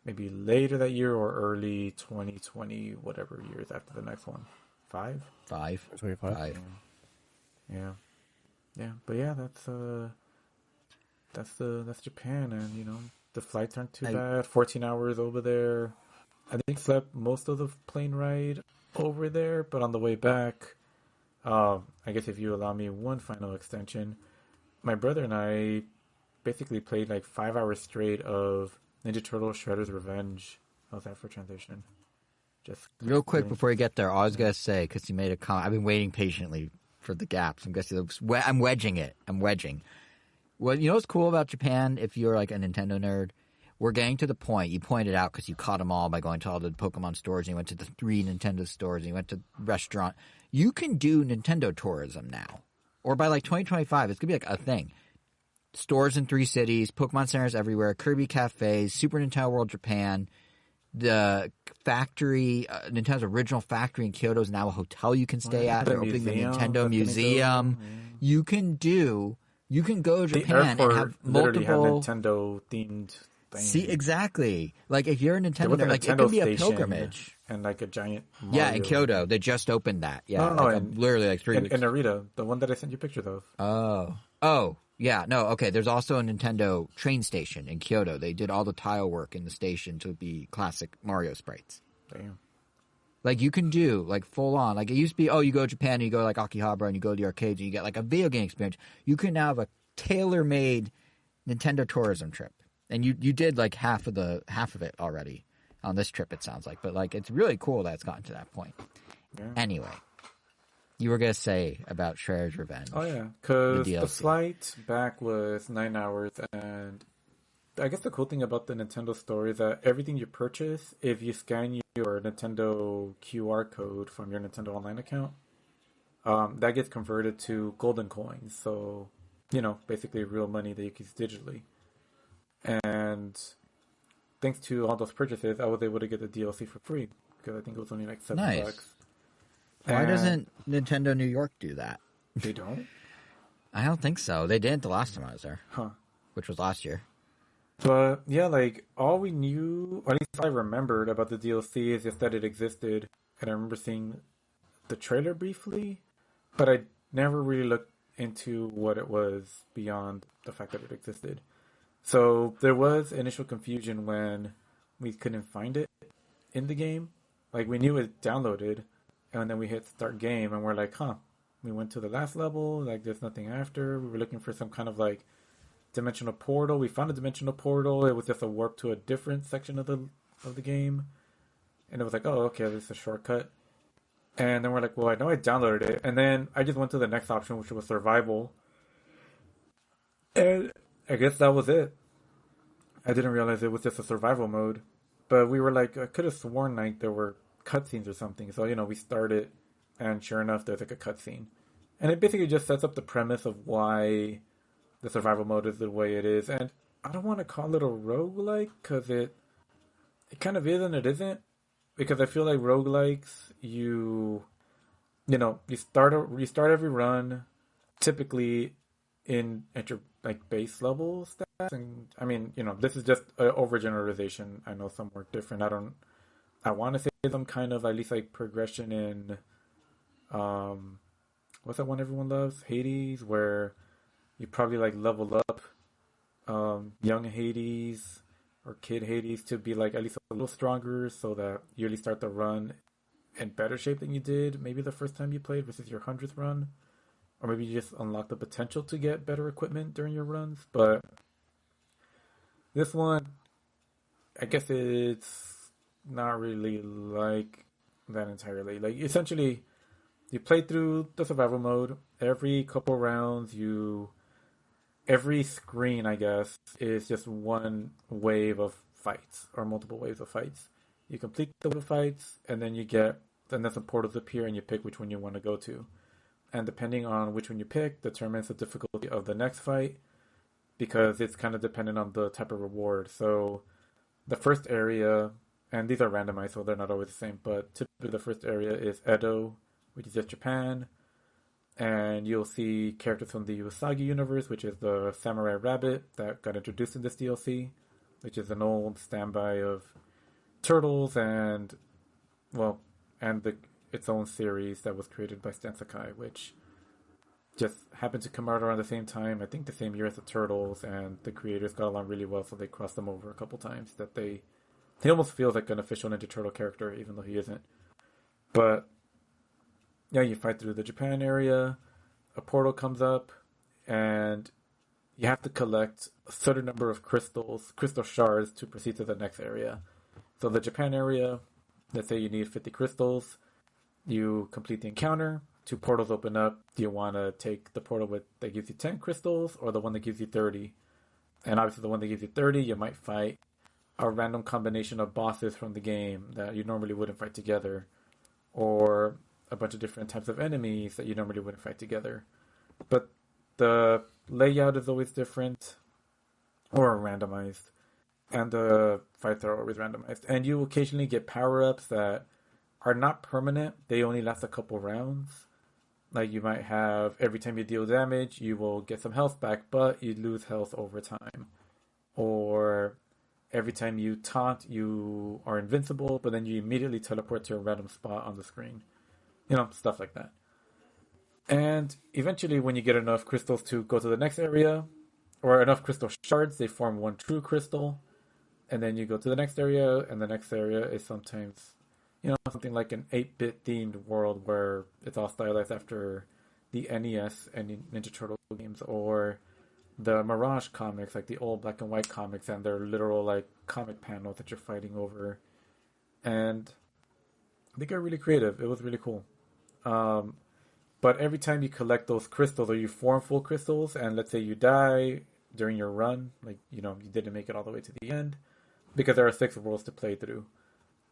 S2: maybe later that year or early 2020, whatever years after the next one. 5?
S1: 5.
S3: 25.
S2: Yeah. Yeah. But yeah, that's Japan, and the flights aren't too bad. 14 hours over there. I think slept most of the plane ride over there, but on the way back, I guess if you allow me one final extension, my brother and I basically played like 5 hours straight of Ninja Turtles Shredder's Revenge. How's that for transition? Just
S1: real quick before you get there, I was gonna say, because you made a comment. I've been waiting patiently for the gaps. I'm wedging it. I'm wedging. Well, you know what's cool about Japan? If you're like a Nintendo nerd, we're getting to the point. You pointed out because you caught them all by going to all the Pokemon stores, and you went to the 3 Nintendo stores, and you went to restaurant. You can do Nintendo tourism now, or by like 2025, it's gonna be like a thing. Stores in 3 cities, Pokemon centers everywhere, Kirby cafes, Super Nintendo World Japan. The factory, Nintendo's original factory in Kyoto is now a hotel you can stay at. They're opening the Nintendo Museum. You can go to Japan and have
S2: literally have
S1: multiple
S2: Nintendo themed things.
S1: See, exactly. Like if you're a Nintendo nerd, like it can be a pilgrimage.
S2: And like a giant Mario.
S1: Yeah, in Kyoto. They just opened that. Yeah, literally like 3 weeks.
S2: In Narita, the one that I sent you pictures of.
S1: Oh. Yeah, no, okay. There's also a Nintendo train station in Kyoto. They did all the tile work in the station to be classic Mario sprites.
S2: Damn.
S1: Like you can do like full on. Like it used to be, you go to Japan and you go like Akihabara and you go to the arcades and you get like a video game experience. You can now have a tailor-made Nintendo tourism trip. And you did like half of it already on this trip, it sounds like. But like it's really cool that it's gotten to that point. Yeah. Anyway. You were going to say about Shredder's Revenge.
S2: Oh, yeah. Because the flight back was 9 hours. And I guess the cool thing about the Nintendo store is that everything you purchase, if you scan your Nintendo QR code from your Nintendo Online account, that gets converted to golden coins. So, basically real money that you can use digitally. And thanks to all those purchases, I was able to get the DLC for free. Because I think it was only like $7.
S1: Why doesn't Nintendo New York do that?
S2: They don't?
S1: I don't think so. They didn't the last time I was there.
S2: Huh.
S1: Which was last year.
S2: But, yeah, like, all we knew, or at least I remembered about the DLC is just that it existed. And I remember seeing the trailer briefly, but I never really looked into what it was beyond the fact that it existed. So there was initial confusion when we couldn't find it in the game. Like, we knew it downloaded. And then we hit start game, and we're like, we went to the last level, like there's nothing after. We were looking for some kind of like dimensional portal. We found a dimensional portal. It was just a warp to a different section of the game. And it was like, oh, okay, this is a shortcut. And then we're like, well, I know I downloaded it. And then I just went to the next option, which was survival. And I guess that was it. I didn't realize it was just a survival mode. But we were like, I could have sworn like there were cutscenes or something. So, we started, and sure enough, there's like a cutscene. And it basically just sets up the premise of why the survival mode is the way it is. And I don't want to call it a roguelike, because it kind of is and it isn't. Because I feel like roguelikes, you start every run typically at your like base level stats. And I mean, this is just an overgeneralization. I know some work different. I want to say some kind of at least like progression in what's that one everyone loves? Hades, where you probably like level up young Hades or kid Hades to be like at least a little stronger, so that you really start the run in better shape than you did maybe the first time you played versus your 100th run. Or maybe you just unlock the potential to get better equipment during your runs. But this one, I guess it's not really like that entirely. Like, essentially, you play through the survival mode. Every couple rounds, every screen, I guess, is just one wave of fights or multiple waves of fights. You complete the fights, and then then some portals appear, and you pick which one you want to go to. And depending on which one you pick, determines the difficulty of the next fight, because it's kind of dependent on the type of reward. So the first area, and these are randomized, so they're not always the same, but typically the first area is Edo, which is just Japan. And you'll see characters from the Usagi universe, which is the samurai rabbit that got introduced in this DLC, which is an old standby of turtles and its own series that was created by Stan Sakai, which just happened to come out around the same time, I think the same year as the Turtles, and the creators got along really well, so they crossed them over a couple times. He almost feels like an official Ninja Turtle character, even though he isn't. But yeah, you fight through the Japan area, a portal comes up, and you have to collect a certain number of crystal shards to proceed to the next area. So the Japan area, let's say you need 50 crystals, you complete the encounter, 2 portals open up. Do you want to take the portal that gives you 10 crystals or the one that gives you 30? And obviously the one that gives you 30, you might fight a random combination of bosses from the game that you normally wouldn't fight together, or a bunch of different types of enemies that you normally wouldn't fight together. But the layout is always different or randomized, and the fights are always randomized. And you occasionally get power-ups that are not permanent. They only last a couple rounds. Like you might have, every time you deal damage, you will get some health back, but you lose health over time. Or every time you taunt, you are invincible, but then you immediately teleport to a random spot on the screen. Stuff like that. And eventually, when you get enough crystals to go to the next area, or enough crystal shards, they form one true crystal. And then you go to the next area, and the next area is sometimes, something like an 8-bit themed world where it's all stylized after the NES and Ninja Turtle games, or the Mirage comics, like the old black and white comics, and they're literal like comic panels that you're fighting over. And they got really creative. It was really cool. But every time you collect those crystals, or you form full crystals, and let's say you die during your run, like, you didn't make it all the way to the end, because there are 6 worlds to play through.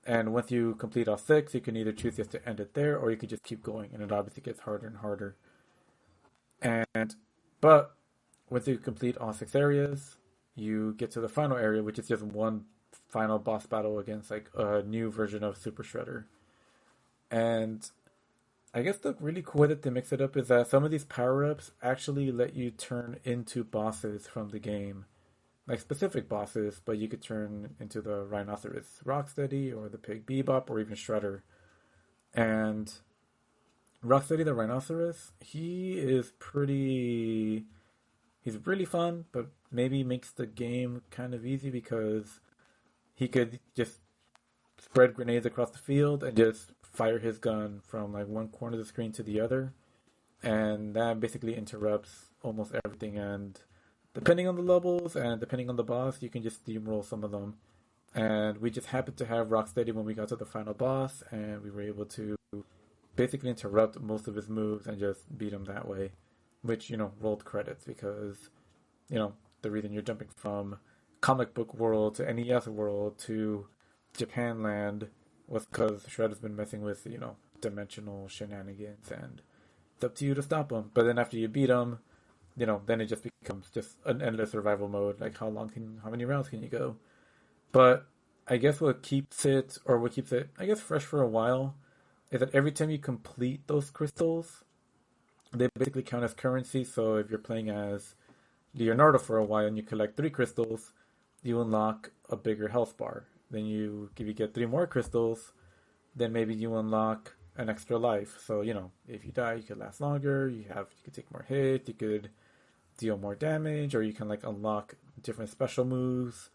S2: And once you complete all 6, you can either choose just to end it there, or you could just keep going, and it obviously gets harder and harder. But once you complete all 6 areas, you get to the final area, which is just one final boss battle against like a new version of Super Shredder. And I guess the really cool way that they mix it up is that some of these power-ups actually let you turn into bosses from the game. Like specific bosses, but you could turn into the Rhinoceros Rocksteady, or the Pig Bebop, or even Shredder. And Rocksteady the Rhinoceros, he's really fun, but maybe makes the game kind of easy because he could just spread grenades across the field and just fire his gun from like one corner of the screen to the other. And that basically interrupts almost everything. And depending on the levels and depending on the boss, you can just steamroll some of them. And we just happened to have Rocksteady when we got to the final boss, and we were able to basically interrupt most of his moves and just beat him that way. Which, rolled credits, because, the reason you're jumping from comic book world to NES world to Japan land was because Shredder's been messing with, dimensional shenanigans, and it's up to you to stop him. But then after you beat him, then it just becomes just an endless survival mode. Like, how many rounds can you go? But I guess what keeps it, I guess, fresh for a while, is that every time you complete those crystals, they basically count as currency. So if you're playing as Leonardo for a while and you collect 3 crystals, you unlock a bigger health bar. Then if you get 3 more crystals, then maybe you unlock an extra life. So, if you die, you could last longer, you could take more hits, you could deal more damage, or you can like unlock different special moves.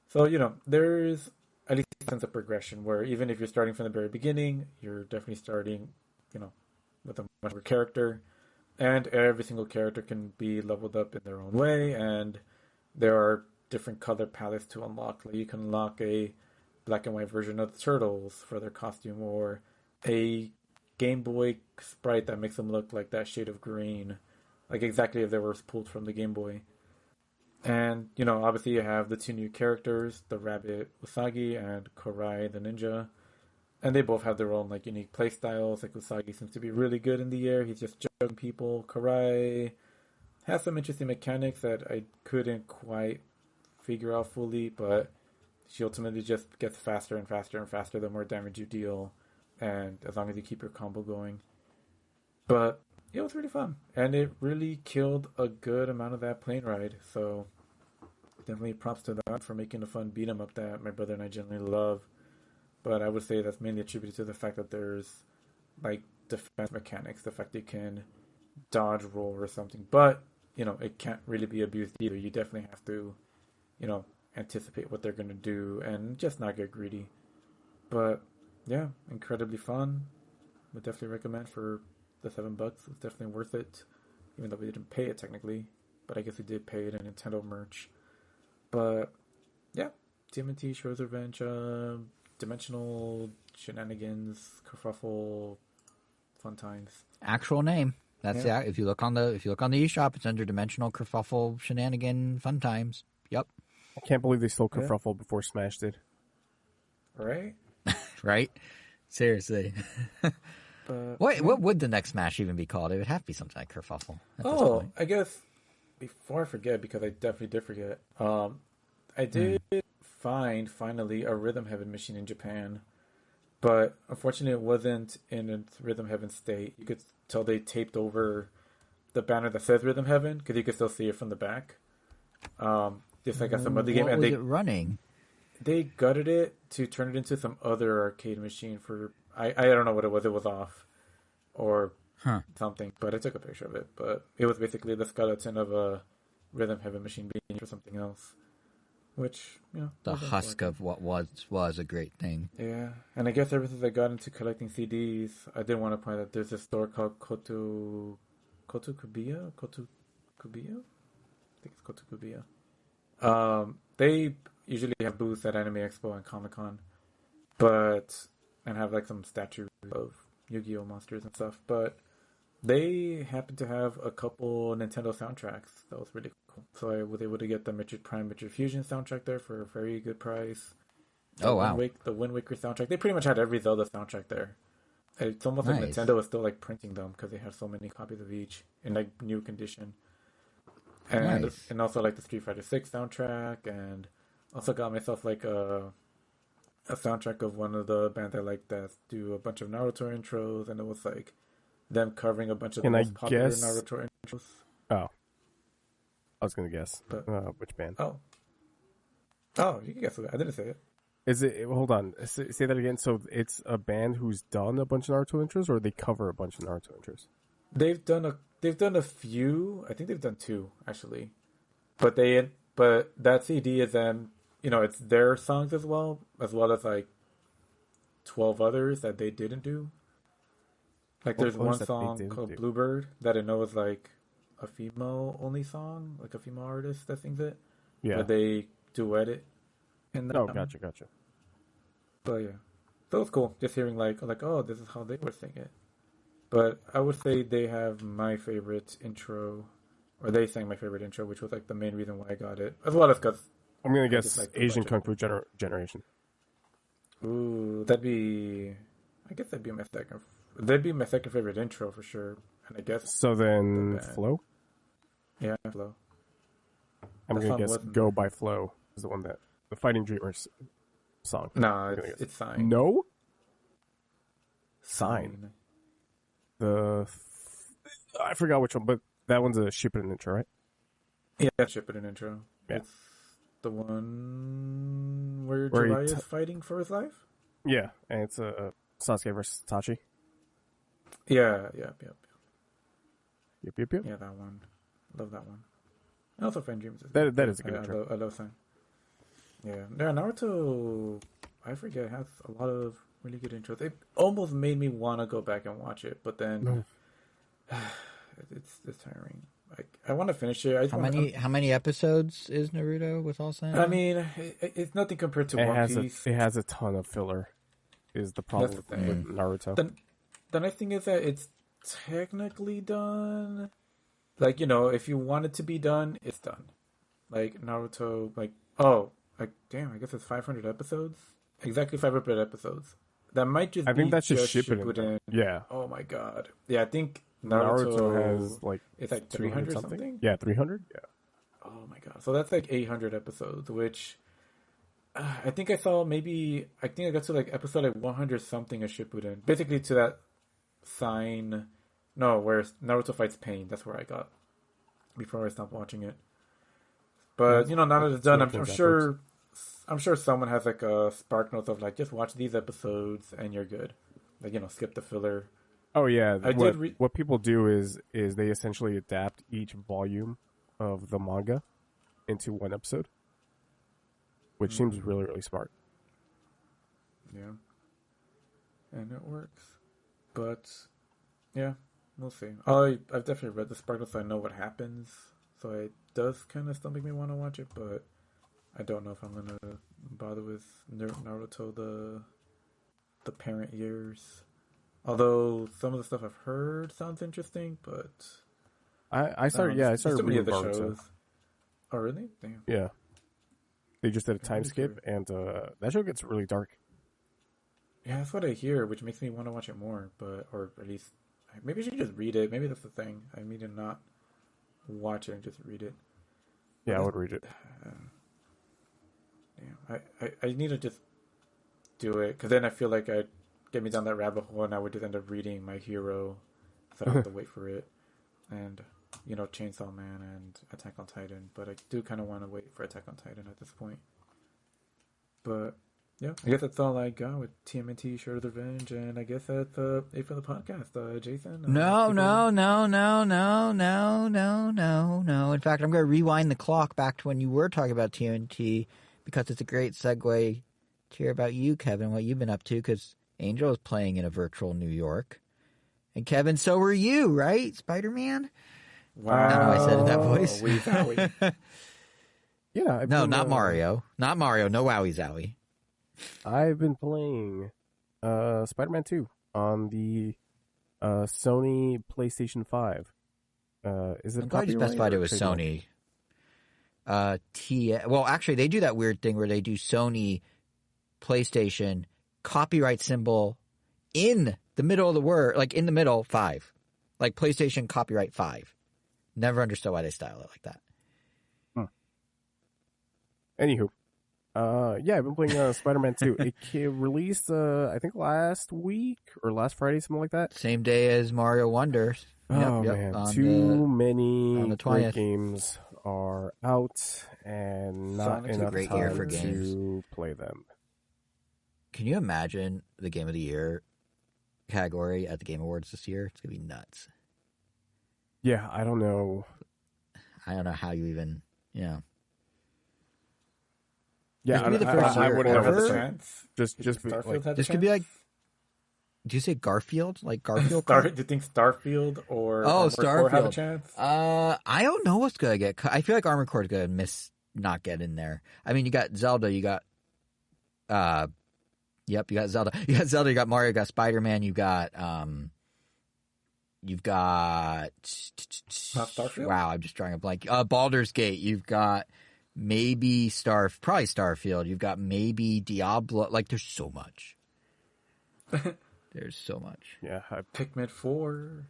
S2: So, there's at least a sense of progression where even if you're starting from the very beginning, you're definitely starting, with a much better character. And every single character can be leveled up in their own way, and there are different color palettes to unlock. Like you can unlock a black and white version of the Turtles for their costume, or a Game Boy sprite that makes them look like that shade of green, like exactly if they were pulled from the Game Boy. And, obviously you have the two new characters, the rabbit Usagi and Korai the ninja. And they both have their own, like, unique play styles. Like, Usagi seems to be really good in the air. He's just juggling people. Korai has some interesting mechanics that I couldn't quite figure out fully, but she ultimately just gets faster and faster and faster the more damage you deal, and as long as you keep your combo going. But it was really fun, and it really killed a good amount of that plane ride, so definitely props to them for making a fun beat 'em up that my brother and I generally love. But I would say that's mainly attributed to the fact that there's, like, defense mechanics, the fact you can dodge roll or something, but it can't really be abused either. You definitely have to anticipate what they're going to do and just not get greedy. But yeah, incredibly fun. Would definitely recommend for the $7. It's definitely worth it, even though we didn't pay it technically, but I guess we did pay it in Nintendo merch. But yeah, TMNT Shredder's Revenge, dimensional shenanigans, kerfuffle, fun times.
S1: Actual name. That's if you look on the eShop, it's under Dimensional Kerfuffle Shenanigan Fun Times. Yep.
S3: I can't believe they stole Kerfuffle before Smash did.
S2: Right?
S1: Right? Seriously. What would the next Smash even be called? It would have to be something like Kerfuffle.
S2: I guess before I forget, because I definitely did forget, I did find finally a Rhythm Heaven machine in Japan, but unfortunately it wasn't in its Rhythm Heaven state. You could tell they taped over the banner that says Rhythm Heaven because you could still see it from the back. Just like at some other game,
S1: and was it running?
S2: They gutted it to turn it into some other arcade machine for I don't know what it was. It was off or something, but I took a picture of it. But it was basically the skeleton of a Rhythm Heaven machine being used for something else, which
S1: the husk of what was a great thing.
S2: Yeah, and I guess ever since I got into collecting CDs, I did want to point out there's a store called Kotokubiya. I think it's Kotokubiya. They usually have booths at Anime Expo and Comic Con, and have like some statues of Yu-Gi-Oh monsters and stuff. But they happen to have a couple Nintendo soundtracks that was really cool. So I was able to get the Metroid Prime, Metroid Fusion soundtrack there for a very good price.
S1: Oh wow!
S2: The Wind Waker soundtrack. They pretty much had every Zelda soundtrack there. It's almost like Nintendo is still like printing them because they have so many copies of each in like new condition. And and also like the Street Fighter 6 soundtrack, and also got myself like a soundtrack of one of the bands I like that do a bunch of Naruto intros, and it was like them covering a bunch of the most popular Naruto intros.
S3: Oh, I was gonna guess, but which band?
S2: Oh, you can guess it. I didn't say it.
S3: Is it? Hold on, say that again. So it's a band who's done a bunch of Naruto intros, or they cover a bunch of Naruto intros?
S2: They've done a few. I think they've done 2 actually, but that CD is them. It's their songs as well as like 12 others that they didn't do. Like there's one song called Bluebird that I know is like a female only song, like a female artist that sings it. Yeah, but they duet it.
S3: Gotcha.
S2: But yeah, that was cool. Just hearing like oh, this is how they would sing it. But I would say they have my favorite intro, or they sang my favorite intro, which was like the main reason why I got it, as well as because
S3: I'm gonna guess like Asian Kung Fu Generation.
S2: Ooh, that'd be my second. That'd be my second favorite intro for sure, and I guess
S3: so. Then Flow.
S2: Yeah, Flow.
S3: I'm gonna guess Go by Flow is the one that the Fighting Dreamers song.
S2: No, it's Sign.
S3: No, Sign. I forgot which one, but that one's a Shippuden intro, right?
S2: Yeah, Shippuden intro. Yeah. It's the one where Jiraiya is fighting for his life?
S3: Yeah, and it's Sasuke versus Itachi.
S2: Yeah.
S3: Yep.
S2: Yeah, that one. Love that one. And also Fighting Dreams.
S3: That is a good intro.
S2: I love Sign. Yeah, Naruto, I forget, has a lot of really good intros. It almost made me want to go back and watch it, but then it's tiring. I want to finish it.
S1: How many episodes is Naruto with all said?
S2: I mean, it's nothing compared to One Piece.
S3: It has a ton of filler. Is the problem with Naruto?
S2: the nice thing is that it's technically done. Like, if you want it to be done, it's done. Like Naruto, damn, I guess it's 500 episodes. Exactly 500 episodes. That might just
S3: I
S2: be
S3: think that's just Shippuden.
S2: Shippuden.
S3: Yeah.
S2: Oh my god. Yeah, I think
S3: Naruto has
S2: it's like 300 something.
S3: Yeah, 300. Yeah.
S2: Oh my god. So that's like 800 episodes, which I think I got to like episode like 100 something of Shippuden. Basically to that sign. No, where Naruto fights Pain. That's where I got before I stopped watching it. But now that it's done, I'm sure someone has like a spark notes of like, just watch these episodes and you're good. Like, skip the filler.
S3: Oh yeah, what people do is they essentially adapt each volume of the manga into one episode, which seems really, really smart.
S2: Yeah, and it works. But yeah, we'll see. I've definitely read the spark notes, so I know what happens. So it does kind of still make me want to watch it, but I don't know if I'm gonna bother with Naruto the parent years. Although some of the stuff I've heard sounds interesting, but
S3: I started reading Naruto.
S2: Shows. Oh really? Damn.
S3: Yeah, they just did a time skip, and that show gets really dark.
S2: Yeah, that's what I hear, which makes me want to watch it more. Or at least maybe I should just read it. Maybe that's the thing. I need to not watch it and just read it.
S3: Yeah, I would read it.
S2: I need to just do it, because then I feel like I'd get me down that rabbit hole and I would just end up reading My Hero, so I don't have to wait for it, and Chainsaw Man and Attack on Titan. But I do kind of want to wait for Attack on Titan at this point. But yeah, I guess that's all I got with TMNT Shredder's Revenge, and I guess that's it for the podcast. Jason?
S1: No. In fact, I'm going to rewind the clock back to when you were talking about TMNT, because it's a great segue to hear about you, Kevin, what you've been up to, because Angel is playing in a virtual New York. And Kevin, so were you, right? Spider-Man?
S2: Wow.
S1: I don't know why I said it in that voice.
S3: Yeah.
S1: No, not Mario. Not Mario. No Wowie Zowie.
S3: I've been playing Spider-Man 2 on the Sony PlayStation 5. Is it?
S1: I'm glad you specified it was Sony. Well, actually, they do that weird thing where they do Sony, PlayStation, copyright symbol in the middle of the word, like in the middle, 5. Like PlayStation copyright 5. Never understood why they style it like that.
S3: Anywho. Yeah, I've been playing Spider-Man 2. It released, I think, last week or last Friday, something like that.
S1: Same day as Mario Wonder.
S3: Oh, man. Too many great games are out and not enough time to play them.
S1: Can you imagine the Game of the Year category at the Game Awards this year? It's going to be nuts.
S3: Yeah, I don't know.
S1: I don't know how you even,
S3: Yeah,
S2: I wouldn't have a chance.
S3: Just be like,
S1: this could be like. Do you say Garfield? Like Garfield?
S2: Do you think Starfield or
S1: Starfield
S2: have a chance?
S1: I don't know what's gonna get. I feel like Armored Core is gonna not get in there. I mean, you got Zelda, you got, you got Zelda, you got Mario, you got Spider-Man, you've got
S2: Starfield?
S1: Wow, I'm just drawing a blank. Baldur's Gate. You've got maybe probably Starfield. You've got maybe Diablo. Like, there's so much. There's so much.
S3: Yeah,
S2: Pikmin 4.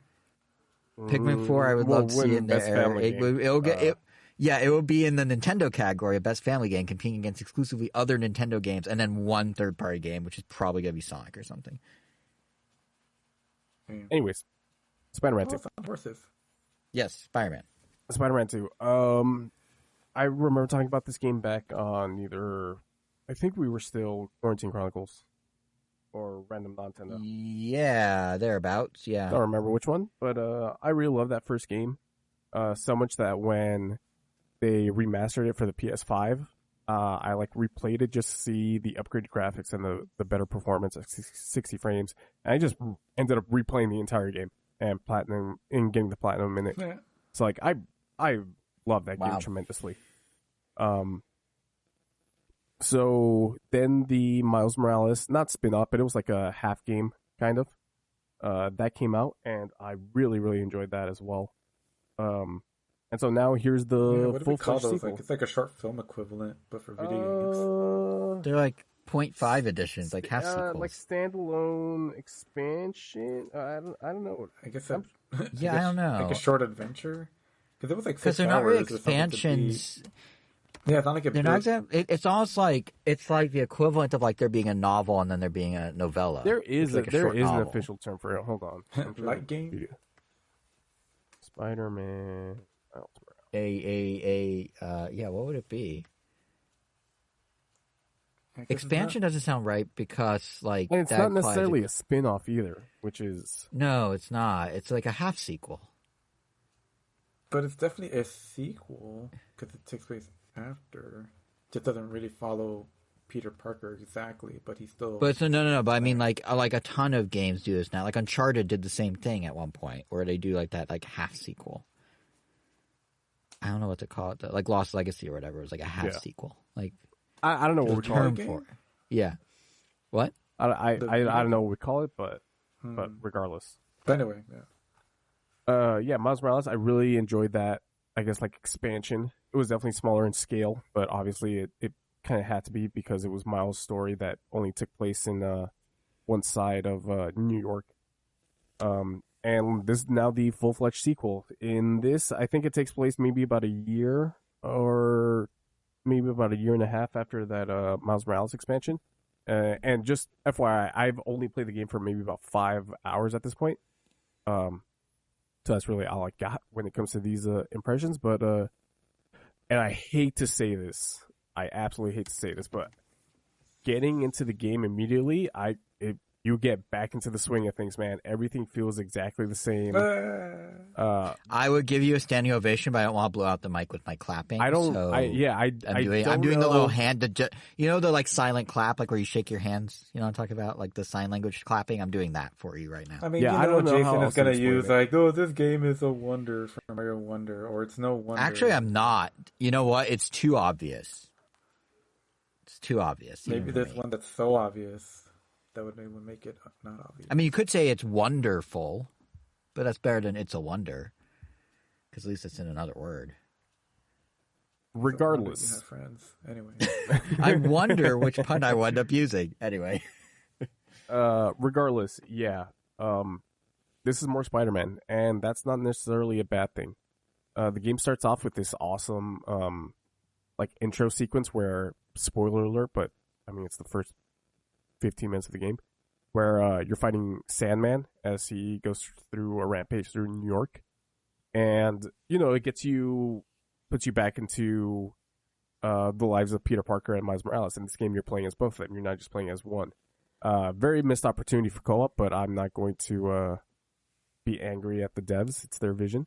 S1: Pikmin 4, I would love to see in there. It will be in the Nintendo category of Best Family Game, competing against exclusively other Nintendo games, and then one third-party game, which is probably going to be Sonic or something.
S3: Anyways, Spider-Man 2.
S1: Yes, Spider-Man.
S3: Spider-Man 2. I remember talking about this game back on I think we were still Quarantine Chronicles or Random Nintendo.
S1: Yeah, thereabouts, yeah.
S3: I don't remember which one, but I really love that first game. So much that when they remastered it for the PS5, I replayed it just to see the upgraded graphics and the better performance at 60 frames. And I just ended up replaying the entire game and getting the platinum in it. Yeah. So I love that game tremendously. So then the Miles Morales, not spin-off, but it was like a half game, kind of. That came out, and I really, really enjoyed that as well. And so now here's
S2: Yeah,
S3: the
S2: what do we call
S3: full-fledged
S2: those?
S3: sequel.
S2: Like, it's like a short film equivalent, but for video games.
S1: They're like 0.5 editions, like half sequels.
S3: Like standalone expansion. I don't know.
S2: I guess that,
S1: Yeah, I don't know.
S2: Like a short adventure? Because it was like 6
S1: Because they're not really
S2: hours or something to
S1: expansions.
S2: Yeah, it's not like
S1: They're not. It's almost like it's like the equivalent of like there being a novel and then there being a novella.
S3: There is
S1: like
S3: there
S1: short
S3: is an
S1: novel.
S3: official term for it. Hold on. I'm sure
S2: Light game?
S3: Spider-Man.
S1: Yeah, what would it be?
S2: I guess it's
S1: Expansion doesn't sound right because like
S3: And it's
S1: that
S3: not
S1: implies
S3: necessarily a spin-off either, which is
S1: No, it's not. It's like a half sequel.
S2: But it's definitely a sequel because it takes place after. Just doesn't really follow Peter Parker exactly, but he's still.
S1: But no. But I mean, like a ton of games do this now. Like Uncharted did the same thing at one point, where they do like that, like half sequel. I don't know what to call it. Like Lost Legacy or whatever. It was like a half sequel. Like
S3: I don't know what we call it.
S1: term for it. Yeah. What?
S3: I don't know what we call it, but regardless.
S2: But anyway, yeah.
S3: Yeah, Miles Morales. I really enjoyed that. I guess like expansion. It was definitely smaller in scale, but obviously it kind of had to be because it was Miles' story that only took place in one side of New York. And this is now the full-fledged sequel. In this, I think it takes place maybe about a year or maybe about a year and a half after that Miles Morales expansion. And just FYI, I've only played the game for maybe about 5 hours at this point. So that's really all I got when it comes to these impressions. But and I hate to say this, I absolutely hate to say this, but getting into the game immediately, you get back into the swing of things, man. Everything feels exactly the same.
S1: I would give you a standing ovation, but I don't want to blow out the mic with my clapping.
S3: I don't.
S1: So
S3: I'm
S1: doing the little hand, the like silent clap, like where you shake your hands. You know what I'm talking about, like the sign language clapping. I'm doing that for you right now.
S2: I mean,
S3: Yeah,
S2: you
S3: I
S2: know,
S3: don't know how
S2: Jason is
S3: else to
S2: gonna
S3: explain
S2: use
S3: it.
S2: like, "Oh, this game is a wonder from Mario Wonder," or "It's no wonder."
S1: Actually, I'm not. You know what? It's too obvious. It's too obvious. even
S2: Maybe
S1: for
S2: there's
S1: me.
S2: one that's so obvious that would make it not obvious.
S1: I mean, you could say it's wonderful, but that's better than it's a wonder, because at least it's in another word.
S3: Regardless,
S2: You have friends anyway.
S1: I wonder which pun I wound up using. Anyway.
S3: regardless, yeah. This is more Spider-Man, and that's not necessarily a bad thing. The game starts off with this awesome, like intro sequence where, spoiler alert, but I mean it's the first 15 minutes of the game, where you're fighting Sandman as he goes through a rampage through New York, and it puts you back into the lives of Peter Parker and Miles Morales. In this game, you're playing as both of them. You're not just playing as one. Very missed opportunity for co-op, but I'm not going to be angry at the devs. It's their vision.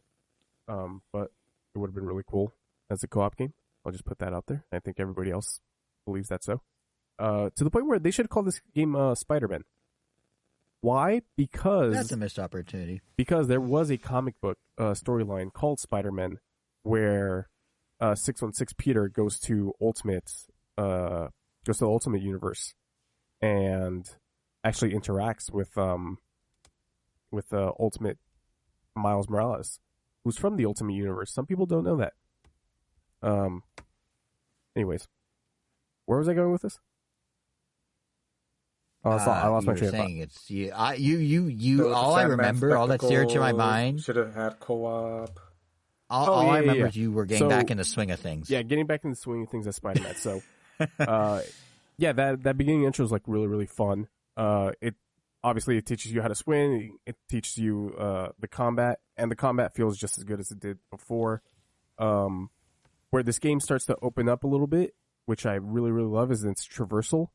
S3: But it would have been really cool as a co-op game. I'll just put that out there. I think everybody else believes that so. To the point where they should call this game Spider-Man. Why? Because
S1: That's a missed opportunity.
S3: Because there was a comic book storyline called Spider-Man where 616 Peter goes to the Ultimate Universe and actually interacts with Ultimate Miles Morales, who's from the Ultimate Universe. Some people don't know that. Anyways, where was I going with this? Oh, I lost my train of thought.
S1: It's you.
S2: The
S1: All I
S2: Sandman
S1: remember, all that's dear to my
S2: spectacle
S1: mind.
S2: should have had co-op.
S1: All I remember
S3: yeah.
S1: is you were getting back in the swing of things.
S3: Yeah, getting back in the swing of things as Spider-Man. So, yeah, that beginning intro is like really, really fun. It teaches you how to swing. It teaches you the combat, and the combat feels just as good as it did before. Where this game starts to open up a little bit, which I really, really love, is its traversal.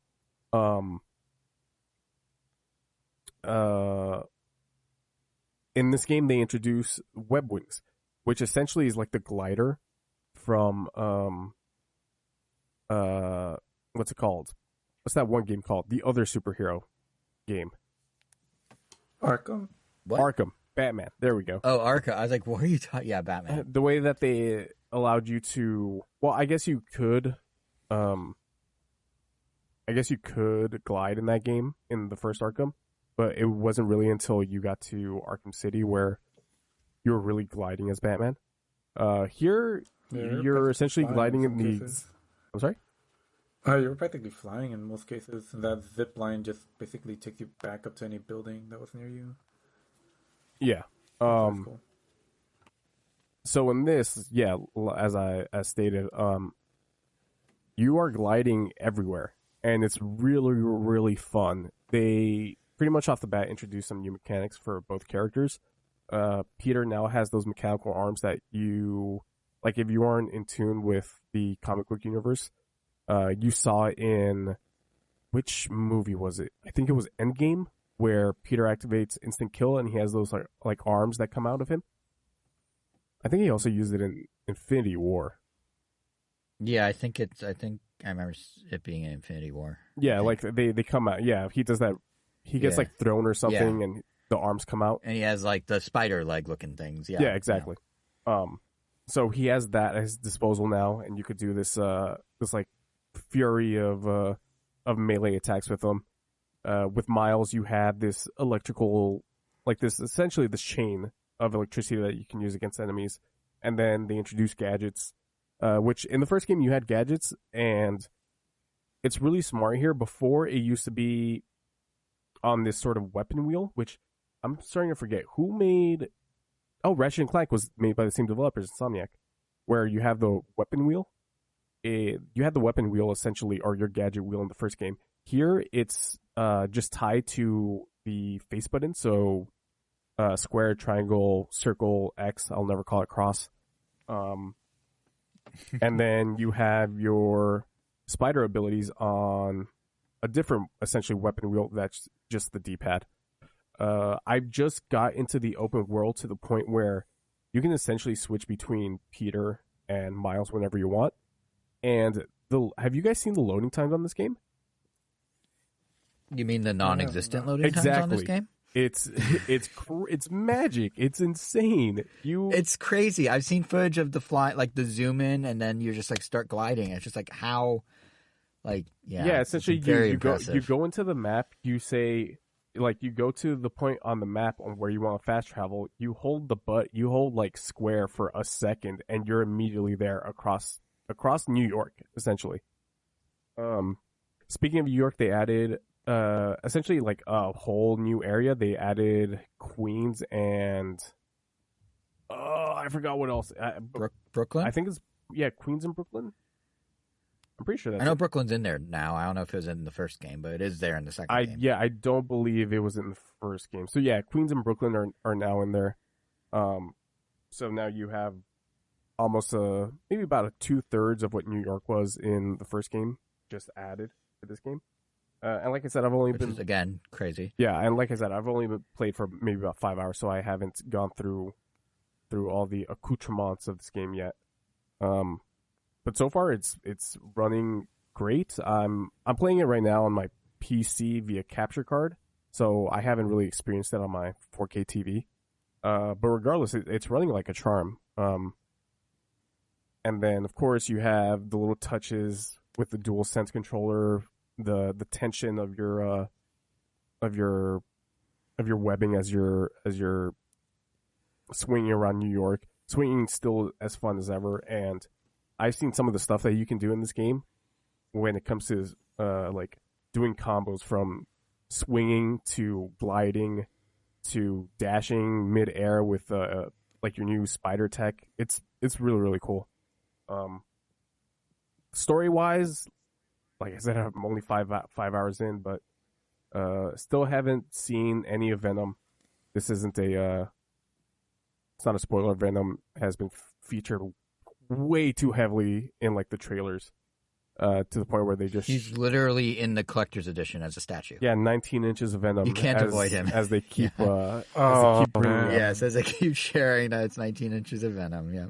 S3: In this game, they introduce web wings, which essentially is like the glider from what's it called? What's that one game called? The other superhero game.
S2: Arkham.
S1: What?
S3: Arkham. Batman. There we go.
S1: Oh, Arca. I was like, what are you talking? Yeah, Batman.
S3: The way that they allowed you to, well, I guess you could glide in that game in the first Arkham, but it wasn't really until you got to Arkham City where you were really gliding as Batman. Here, you're essentially gliding in the...
S2: Cases.
S3: I'm sorry?
S2: You're practically flying in most cases, and that zip line just basically takes you back up to any building that was near you.
S3: Yeah.
S2: That's cool.
S3: So in this, as stated, you are gliding everywhere, and it's really, really fun. They pretty much off the bat introduce some new mechanics for both characters. Peter now has those mechanical arms that you, like if you aren't in tune with the comic book universe, you saw in, which movie was it? I think it was Endgame, where Peter activates instant kill and he has those like arms that come out of him. I think he also used it in Infinity War.
S1: Yeah, I think I remember it being in Infinity War.
S3: Yeah, like they come out. Yeah, he does that. He gets like thrown or something, and the arms come out.
S1: And he has like the spider leg looking things. Yeah,
S3: yeah, exactly. So he has that at his disposal now, and you could do this like fury of melee attacks with him. With Miles, you have this electrical, like this essentially this chain of electricity that you can use against enemies, and then they introduce gadgets. Which in the first game you had gadgets, and it's really smart here. Before it used to be on this sort of weapon wheel, which I'm starting to forget who made. Oh, Ratchet and Clank was made by the same developers, Insomniac, where you have the weapon wheel. You had the weapon wheel essentially, or your gadget wheel in the first game. Here it's just tied to the face button, so square, triangle, circle, X. I'll never call it cross. And then you have your spider abilities on a different, essentially, weapon wheel that's just the D-pad. I've just got into the open world to the point where you can essentially switch between Peter and Miles whenever you want. And have you guys seen the loading times on this game?
S1: You mean the non-existent loading times on this game?
S3: It's magic. It's insane.
S1: It's crazy. I've seen footage of the fly, like the zoom in, and then you just like start gliding. It's just like how, like
S3: essentially
S1: very
S3: you go into the map. You say, like, you go to the point on the map on where you want to fast travel. You hold like square for a second, and you're immediately there across New York, essentially. Speaking of New York, they added essentially like a whole new area. They added Queens and I forgot what else.
S1: Brooklyn?
S3: I think it's Queens and Brooklyn. I'm pretty sure that's
S1: I know Brooklyn's in there now. I don't know if it was in the first game, but it is there in the second game.
S3: Yeah, I don't believe it was in the first game. So yeah, Queens and Brooklyn are now in there. So now you have almost maybe about 2/3 of what New York was in the first game just added to this game. And like I said,
S1: Which is, again, crazy.
S3: Yeah, and like I said, I've only played for maybe about 5 hours, so I haven't gone through all the accoutrements of this game yet. But so far, it's running great. I'm playing it right now on my PC via capture card, so I haven't really experienced it on my 4K TV. But regardless, it's running like a charm. And then, of course, you have the little touches with the DualSense controller. The tension of your webbing as you're swinging around New York. Swinging still as fun as ever, and I've seen some of the stuff that you can do in this game when it comes to like doing combos, from swinging to gliding to dashing mid-air with like your new spider tech. It's really, really cool. Story-wise, like I said, I'm only 5 hours in, but still haven't seen any of Venom. This isn't it's not a spoiler. Venom has been featured way too heavily in like the trailers, to the point where he's
S1: literally in the collector's edition as a statue.
S3: Yeah, 19 inches of Venom.
S1: You can't avoid him
S3: as they keep.
S1: Yes, as they keep sharing that it's 19 inches of Venom. Yeah,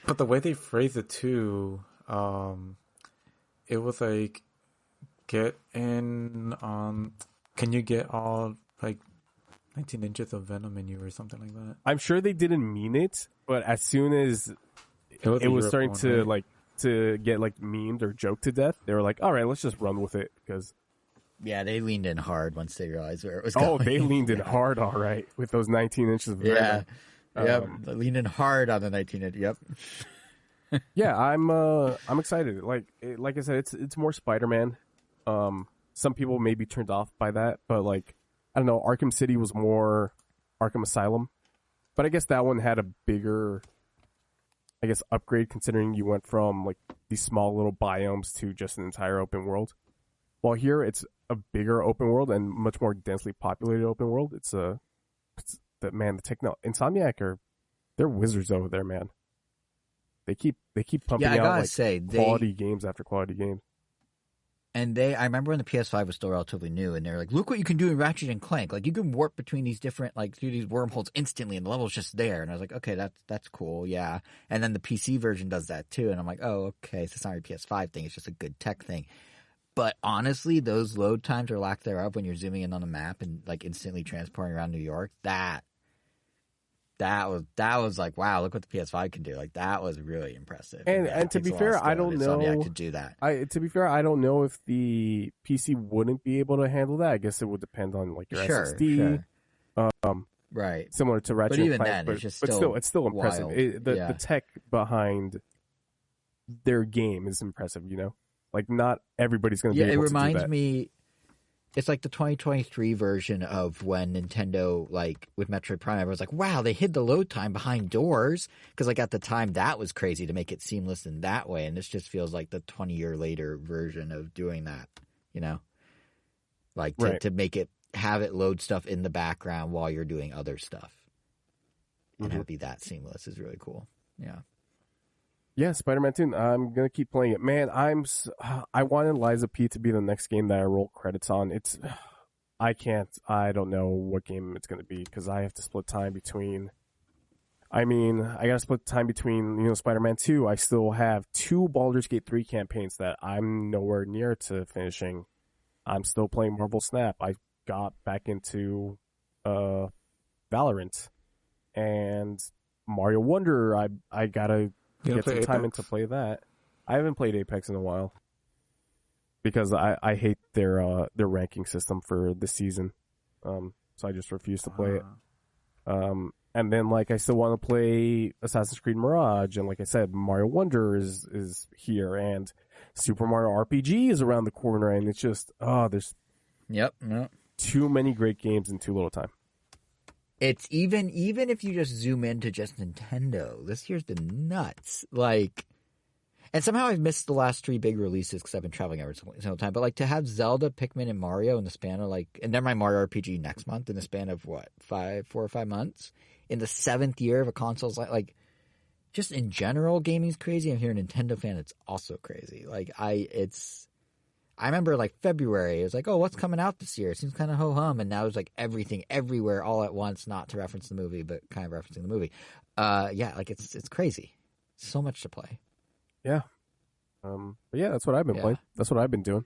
S2: but the way they phrase it too, it was like, get in on. Can you get all like 19 inches of Venom in you or something like that?
S3: I'm sure they didn't mean it, but as soon as it was starting to get like memed or joked to death, they were like, all right, let's just run with it, because
S1: Yeah, they leaned in hard once they realized where it was going.
S3: Oh, they leaned in hard, all right, with those 19 inches of
S1: Yeah.
S3: vertigo.
S1: Yep. They leaned in hard on the 19-inch. Yep.
S3: Yeah, I'm excited. Like I said, it's more Spider-Man. Some people may be turned off by that, but like I don't know, Arkham City was more Arkham Asylum, but I guess that one had a bigger, I guess, upgrade considering you went from like these small little biomes to just an entire open world. While here it's a bigger open world and much more densely populated open world. It's the Insomniac they're wizards over there, man. They keep pumping out like quality games after quality games.
S1: And I remember when the PS5 was still relatively new, and they're like, look what you can do in Ratchet and Clank. Like, you can warp between these different, like, through these wormholes instantly, and the level's just there. And I was like, okay, that's cool, yeah. And then the PC version does that, too. And I'm like, oh, okay, so it's not a PS5 thing. It's just a good tech thing. But honestly, those load times or lack thereof when you're zooming in on a map and, like, instantly transporting around New York, that was like, wow, look what the PS5 can do. Like, that was really impressive.
S3: And to be fair, I don't know.
S1: To do that.
S3: To be fair, I don't know if the PC wouldn't be able to handle that. I guess it would depend on like your SSD.
S1: Sure. Right.
S3: Similar to Ratchet and Clank,
S1: but
S3: it's still impressive. The tech behind their game is impressive. You know, like not everybody's going to be able to do that.
S1: It reminds me. It's like the 2023 version of when Nintendo, like, with Metroid Prime, everyone's like, wow, they hid the load time behind doors. Because, like, at the time, that was crazy to make it seamless in that way. And this just feels like the 20-year later version of doing that, you know? Like, to make it, have it load stuff in the background while you're doing other stuff. And have it be that seamless is really cool. Yeah.
S3: Yeah, Spider-Man 2. I'm gonna keep playing it, man. I wanted Liza P to be the next game that I roll credits on. I don't know what game it's gonna be because I have to split time between. I gotta split time between Spider-Man 2. I still have 2 Baldur's Gate 3 campaigns that I'm nowhere near to finishing. I'm still playing Marvel Snap. I got back into Valorant and Mario Wonder. I gotta get some time in to play that. I haven't played Apex in a while because I hate their ranking system for this season. So I just refuse to play it. And then like I still want to play Assassin's Creed Mirage, and like I said, Mario Wonder is here, and Super Mario RPG is around the corner, and it's just there's too many great games in too little time.
S1: It's even if you just zoom into just Nintendo, this year's been nuts. Like, and somehow I've missed the last 3 big releases because I've been traveling every single time. But like to have Zelda, Pikmin, and Mario in the span of like, and then my Mario RPG next month in the span of what 4 or 5 months in the 7th year of a console's like just in general, gaming's crazy. And if you're a Nintendo fan, it's also crazy. Like I remember like February, it was like, oh, what's coming out this year? It seems kind of ho-hum. And now it's like everything, everywhere, all at once, not to reference the movie, but kind of referencing the movie. Yeah, like it's crazy. So much to play.
S3: Yeah. But yeah, that's what I've been playing. That's what I've been doing.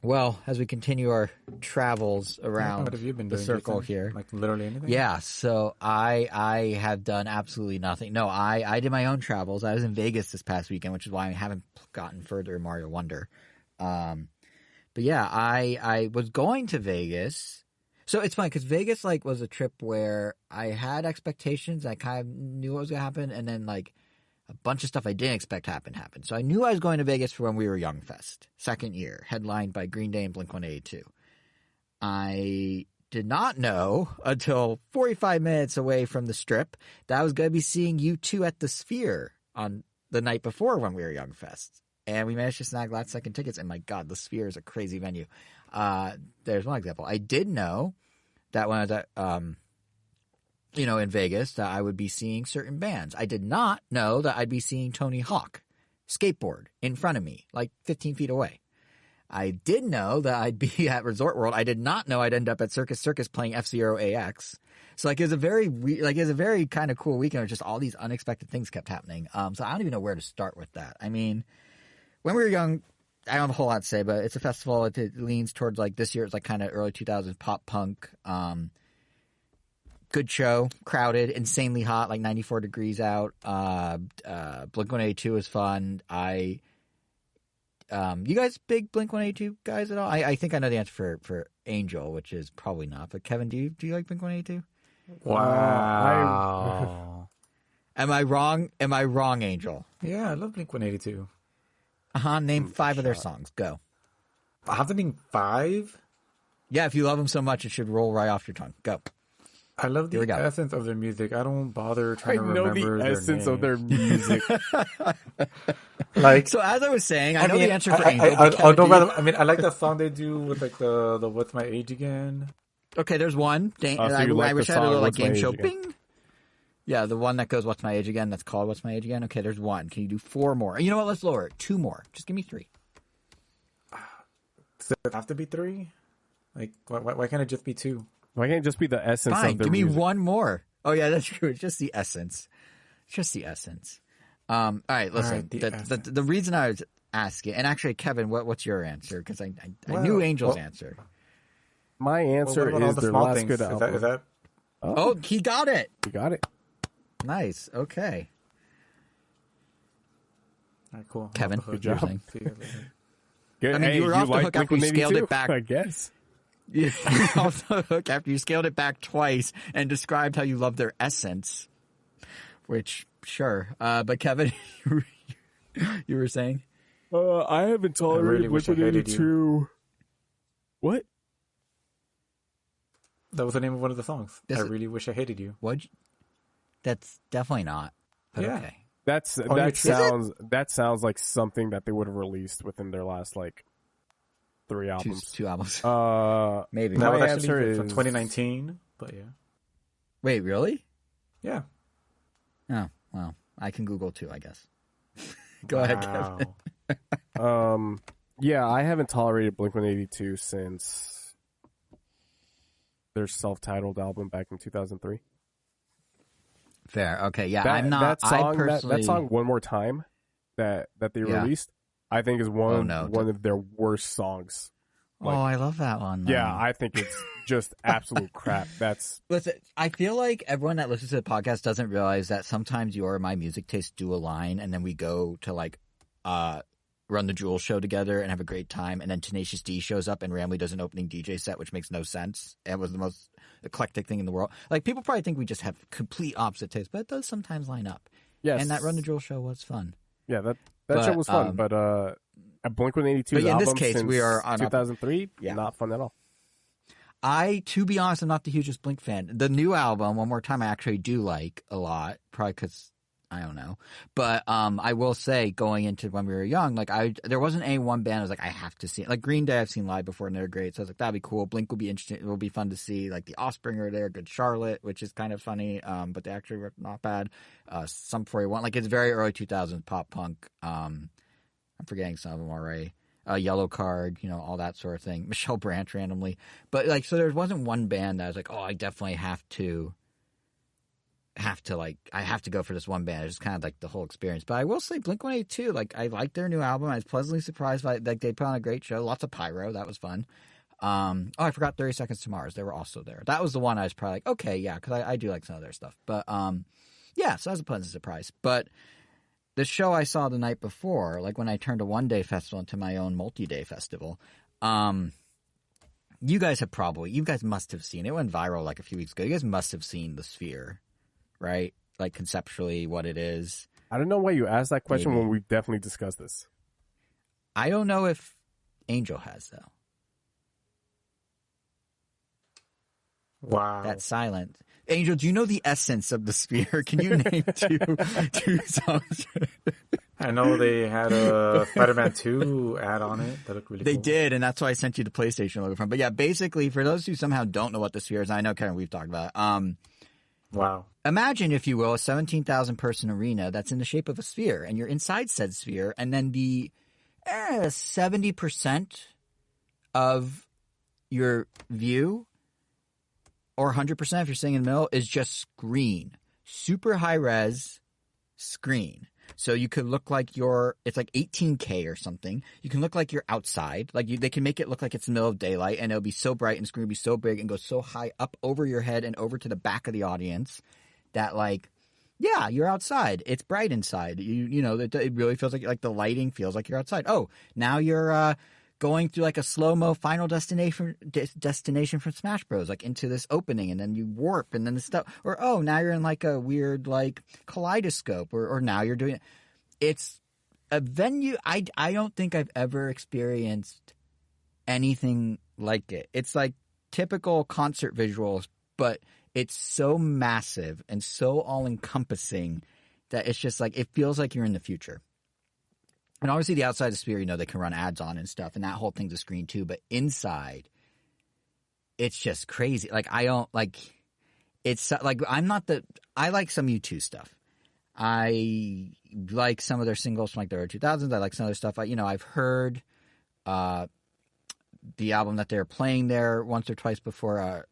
S1: Well, as we continue our travels around
S2: what have you been doing,
S1: the circle
S2: Ethan?
S1: here.
S2: Like literally anything?
S1: Yeah, so I have done absolutely nothing. No, I did my own travels. I was in Vegas this past weekend, which is why I haven't gotten further in Mario Wonder. But yeah, I was going to Vegas. So it's funny because Vegas like was a trip where I had expectations. I kind of knew what was going to happen. And then like a bunch of stuff I didn't expect happened. So I knew I was going to Vegas for When We Were Young Fest, 2nd year, headlined by Green Day and Blink-182. I did not know until 45 minutes away from the Strip that I was going to be seeing U2 at the Sphere on the night before When We Were Young Fest. And we managed to snag last second tickets. And my God, the Sphere is a crazy venue. There's one example. I did know that when I was at, in Vegas, that I would be seeing certain bands. I did not know that I'd be seeing Tony Hawk skateboard in front of me, like 15 feet away. I did know that I'd be at Resort World. I did not know I'd end up at Circus Circus playing F-Zero AX. So like it was a very kind of cool weekend where just all these unexpected things kept happening. So I don't even know where to start with that. I mean, When We Were Young, I don't have a whole lot to say, but it's a festival. It leans towards like this year. It's like kind of early 2000s pop punk. Good show, crowded, insanely hot, like 94 degrees out. Blink-182 was fun. I You guys big Blink-182 guys at all? I think I know the answer for Angel, which is probably not. But Kevin, do you like Blink-182?
S2: Wow.
S1: Am I wrong? Angel?
S2: Yeah, I love Blink-182.
S1: Name 5 of their songs. Go.
S2: I have to name 5?
S1: Yeah, if you love them so much, it should roll right off your tongue. Go.
S2: I love the essence of their music. I don't bother trying to remember
S3: the essence
S2: their
S3: of their music.
S2: Like,
S1: so as I was saying, I know the answer for
S2: I
S1: Angel.
S2: I like that song they do with like the What's My Age Again.
S1: Okay, there's one.
S3: So
S1: I
S3: like
S1: wish
S3: the
S1: I had a
S3: song,
S1: little like
S3: What's My
S1: game
S3: Age
S1: show.
S3: Again?
S1: Bing. Yeah, the one that goes What's My Age Again. That's called What's My Age Again. Okay, there's one. Can you do 4 more? You know what? Let's lower it. 2 more. Just give me 3.
S2: Does it have to be 3? Like, why can't it just be 2?
S3: Why can't it just be the essence
S1: Fine,
S3: of their
S1: give me
S3: music?
S1: 1 more. Oh yeah, that's true. It's just the essence. All right, listen. The reason I was asking, and actually, Kevin, what's your answer? Because I knew Angel's answer.
S3: My answer is their last good album.
S2: Is that?
S1: Oh, he got it.
S3: You got it.
S1: Nice. Okay.
S2: All right, cool.
S1: Kevin,
S3: Good
S1: you're
S3: job.
S1: saying.
S3: Good.
S1: I mean, you were off the hook after you scaled it back.
S3: I guess.
S1: You were off the hook after you scaled it back twice and described how you love their essence. Which, sure. But Kevin, you were saying?
S3: I haven't tolerated Blink-182. What?
S2: That was the name of one of the songs. I really wish I hated you.
S1: What? That's definitely not. But
S2: Yeah.
S1: okay.
S3: That sounds like something that they would have released within their last like 3 albums.
S1: 2 albums.
S3: Maybe.
S2: That
S3: My
S2: was
S3: answer
S2: actually
S3: is
S2: from 2019, but yeah.
S1: Wait, really?
S2: Yeah.
S1: Oh, well, I can Google too, I guess. Go ahead, Kevin.
S3: Yeah, I haven't tolerated Blink-182 since their self-titled album back in 2003.
S1: Fair. Okay. Yeah, I'm not.
S3: That song, One More Time, that they released, I think is one of their worst songs. Like,
S1: I love that one. Though.
S3: Yeah, I think it's just absolute crap.
S1: Listen, I feel like everyone that listens to the podcast doesn't realize that sometimes your and my music tastes do align, and then we go to like Run the Jewel show together and have a great time, and then Tenacious D shows up and Ramley does an opening DJ set, which makes no sense. It was the most eclectic thing in the world. Like, people probably think we just have complete opposite tastes, but it does sometimes line up. Yes. And that Run the Jewel show was fun.
S3: Yeah, that show was fun, but a Blink-182
S1: in this case, we are on
S3: 2003, not fun at all.
S1: To be honest, I'm not the hugest Blink fan. The new album, One More Time, I actually do like a lot, probably because I don't know. But I will say, going into when we were young, like there wasn't any one band I was like, I have to see it. Like Green Day I've seen live before and they're great. So I was like, that'd be cool. Blink will be interesting. It will be fun to see. Like the Offspring are there, Good Charlotte, which is kind of funny. But they actually were not bad. Some 41. Like it's very early 2000s pop punk. I'm forgetting some of them already. Yellow Card, all that sort of thing. Michelle Branch randomly. But like, so there wasn't one band that I was like, I definitely have to go for this one band. It's just kind of like the whole experience. But I will say Blink-182, like I liked their new album. I was pleasantly surprised by like they put on a great show. Lots of pyro. That was fun. I forgot 30 Seconds to Mars. They were also there. That was the one I was probably like, okay, yeah, because I do like some of their stuff. But yeah, so that was a pleasant surprise. But the show I saw the night before, like when I turned a one-day festival into my own multi-day festival, you guys must have seen it. It went viral like a few weeks ago. You guys must have seen The Sphere. Right? Like conceptually what it is.
S3: I don't know why you asked that question when we've definitely discussed this.
S1: I don't know if Angel has, though.
S2: Wow.
S1: That's silent. Angel, do you know the essence of The Sphere? Can you name two songs?
S2: I know they had a Spider-Man 2 ad on it. That looked really cool.
S1: They did, and that's why I sent you the PlayStation logo from. But yeah, basically, for those who somehow don't know what The Sphere is, I know, Karen, we've talked about it.
S2: Wow.
S1: Imagine, if you will, a 17,000 person arena that's in the shape of a sphere, and you're inside said sphere, and then the 70% of your view, or 100% if you're sitting in the middle, is just screen. Super high res screen. So you could look like it's like 18K or something. You can look like you're outside. Like they can make it look like it's in the middle of daylight, and it'll be so bright and the screen will be so big and go so high up over your head and over to the back of the audience that Yeah, you're outside. It's bright inside. It really feels like the lighting feels like you're outside. Oh, now you're going through like a slow-mo final destination from Smash Bros. Like into this opening, and then you warp, and then the stuff. Or oh, now you're in like a weird like kaleidoscope, or now you're doing. It's a venue. I don't think I've ever experienced anything like it. It's like typical concert visuals, but it's so massive and so all-encompassing that it's just like it feels like you're in the future. And obviously the outside of the Sphere, they can run ads on and stuff, and that whole thing's a screen too. But inside, it's just crazy. Like I don't like. It's like I'm not the. I like some U2 stuff. I like some of their singles from like the early 2000s. I like some of their stuff. I've heard the album that they're playing there once or twice before.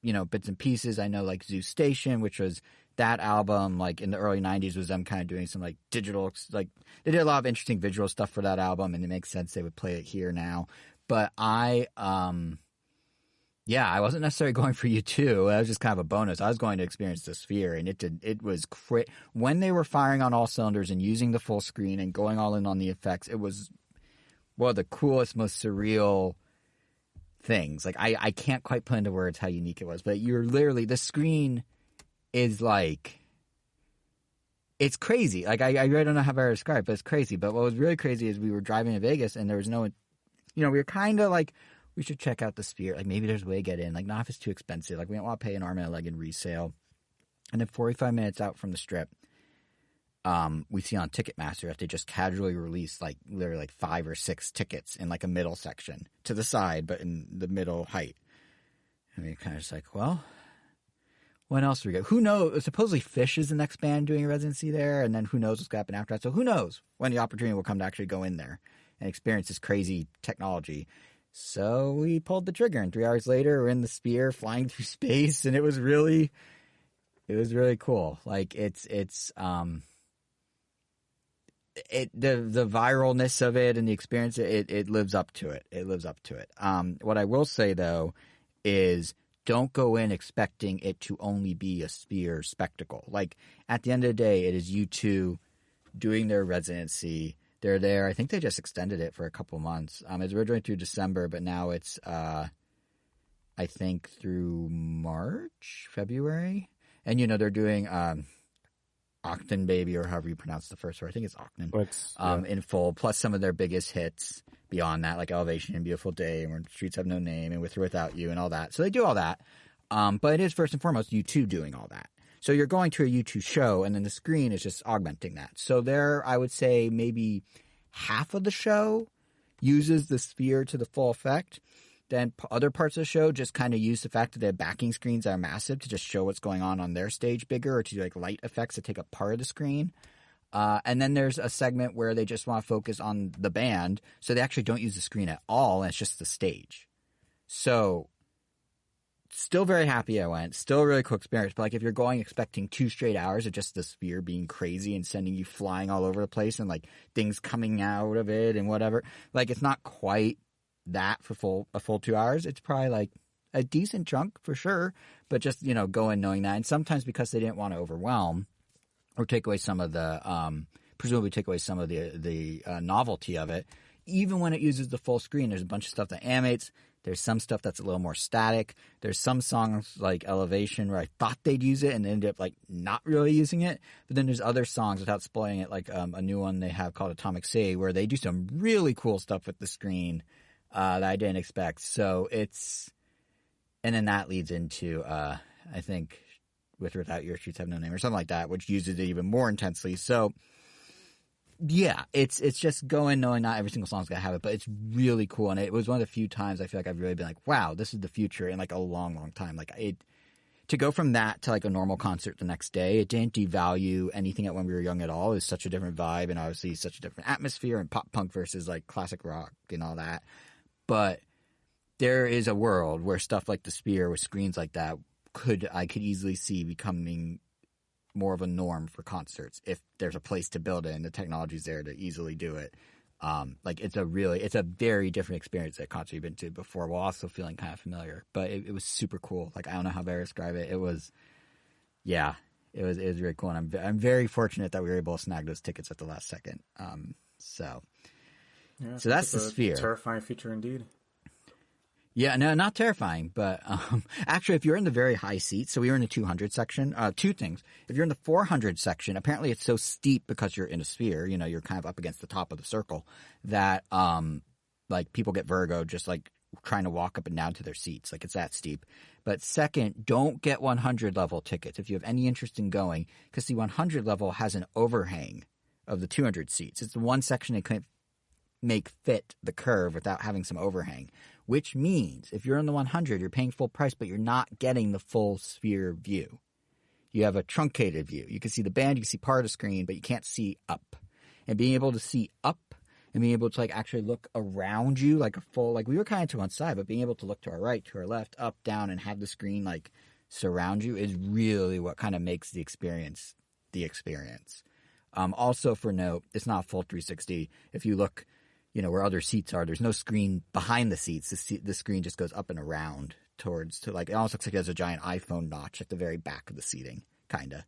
S1: Bits and pieces. I know like Zoo Station, which was that album like in the early 90s, was them kind of doing some like digital, like they did a lot of interesting visual stuff for that album, and it makes sense they would play it here now. But I wasn't necessarily going for U2. That was just kind of a bonus. I was going to experience the Sphere, and it was when they were firing on all cylinders and using the full screen and going all in on the effects. It was one of the coolest, most surreal things. Like I can't quite put into words how unique it was, but you're literally, the screen is like, it's crazy. Like I really don't know how to describe it, but it's crazy. But what was really crazy is we were driving to Vegas, and there was no, we were kind of like, we should check out the Sphere. Like maybe there's a way to get in. Like not if it's too expensive. Like we don't want to pay an arm and a leg in resale. And then 45 minutes out from the Strip, we see on Ticketmaster that they just casually released like literally like 5 or 6 tickets in like a middle section to the side, but in the middle height. And we kind of just like, well, when else do we go? Who knows? Supposedly Fish is the next band doing a residency there, and then who knows what's going to happen after that. So who knows when the opportunity will come to actually go in there and experience this crazy technology. So we pulled the trigger, and 3 hours later we're in the Sphere flying through space, and it was really cool. Like the viralness of it and the experience, it lives up to it. It lives up to it. What I will say though is don't go in expecting it to only be a Sphere spectacle. Like at the end of the day, it is U2 doing their residency. They're there. I think they just extended it for a couple months. It was originally through December, but now it's I think through March, February. And they're doing Octane Baby, or however you pronounce the first word. I think it's Octane. In full, plus some of their biggest hits beyond that, like Elevation and Beautiful Day, and When Streets Have No Name, and With or Without You, and all that. So they do all that. But it is first and foremost U2 doing all that. So you're going to a U2 show, and then the screen is just augmenting that. So there, I would say maybe half of the show uses the Sphere to the full effect. Then other parts of the show just kind of use the fact that they have backing screens that are massive to just show what's going on their stage bigger, or to do like light effects that take up part of the screen. And then there's a segment where they just want to focus on the band, so they actually don't use the screen at all, and it's just the stage. So still very happy I went. Still a really cool experience. But like if you're going expecting 2 straight hours of just the Sphere being crazy and sending you flying all over the place and like things coming out of it and whatever, like it's not quite that for a full 2 hours. It's probably like a decent chunk for sure, but just go in knowing that. And sometimes because they didn't want to overwhelm or take away some of the presumably take away some of the novelty of it, even when it uses the full screen, there's a bunch of stuff that animates. There's some stuff that's a little more static. There's some songs like Elevation where I thought they'd use it and ended up like not really using it. But then there's other songs, without spoiling it, like a new one they have called Atomic City, where they do some really cool stuff with the screen that I didn't expect. So and then that leads into I think With or Without Your Streets Have No Name or something like that, which uses it even more intensely. So yeah, it's just going knowing not every single song's gonna have it, but it's really cool. And it was one of the few times I feel like I've really been like, wow, this is the future in like a long, long time. Like to go from that to like a normal concert the next day, it didn't devalue anything at When We Were Young at all. It was such a different vibe and obviously such a different atmosphere and pop punk versus like classic rock and all that. But there is a world where stuff like the Sphere with screens like that I could easily see becoming more of a norm for concerts if there's a place to build it and the technology's there to easily do it. Like it's a very different experience at concert you've been to before, while also feeling kind of familiar. But it was super cool. Like I don't know how to describe it. It was, yeah, it was really cool, and I'm very fortunate that we were able to snag those tickets at the last second. So that's the Sphere.
S2: Terrifying feature indeed.
S1: Yeah, no, not terrifying, but actually, if you're in the very high seats, so we were in the 200 section. Two things: if you're in the 400 section, apparently it's so steep because you're in a Sphere. You know, you're kind of up against the top of the circle that like people get vertigo just like trying to walk up and down to their seats. Like it's that steep. But second, don't get 100 level tickets if you have any interest in going, because the 100 level has an overhang of the 200 seats. It's the one section they couldn't make fit the curve without having some overhang, which means if you're in the 100, you're paying full price, but you're not getting the full Sphere view. You have a truncated view. You can see the band, you can see part of the screen, but you can't see up. And being able to see up and being able to like actually look around you like a full, like we were kind of to one side, but being able to look to our right, to our left, up, down, and have the screen like surround you is really what kind of makes the experience the experience. Also for note, it's not full 360. If you look, you know, where other seats are, there's no screen behind the seats. The screen just goes up and around towards to like, it almost looks like it has a giant iPhone notch at the very back of the seating, kind of.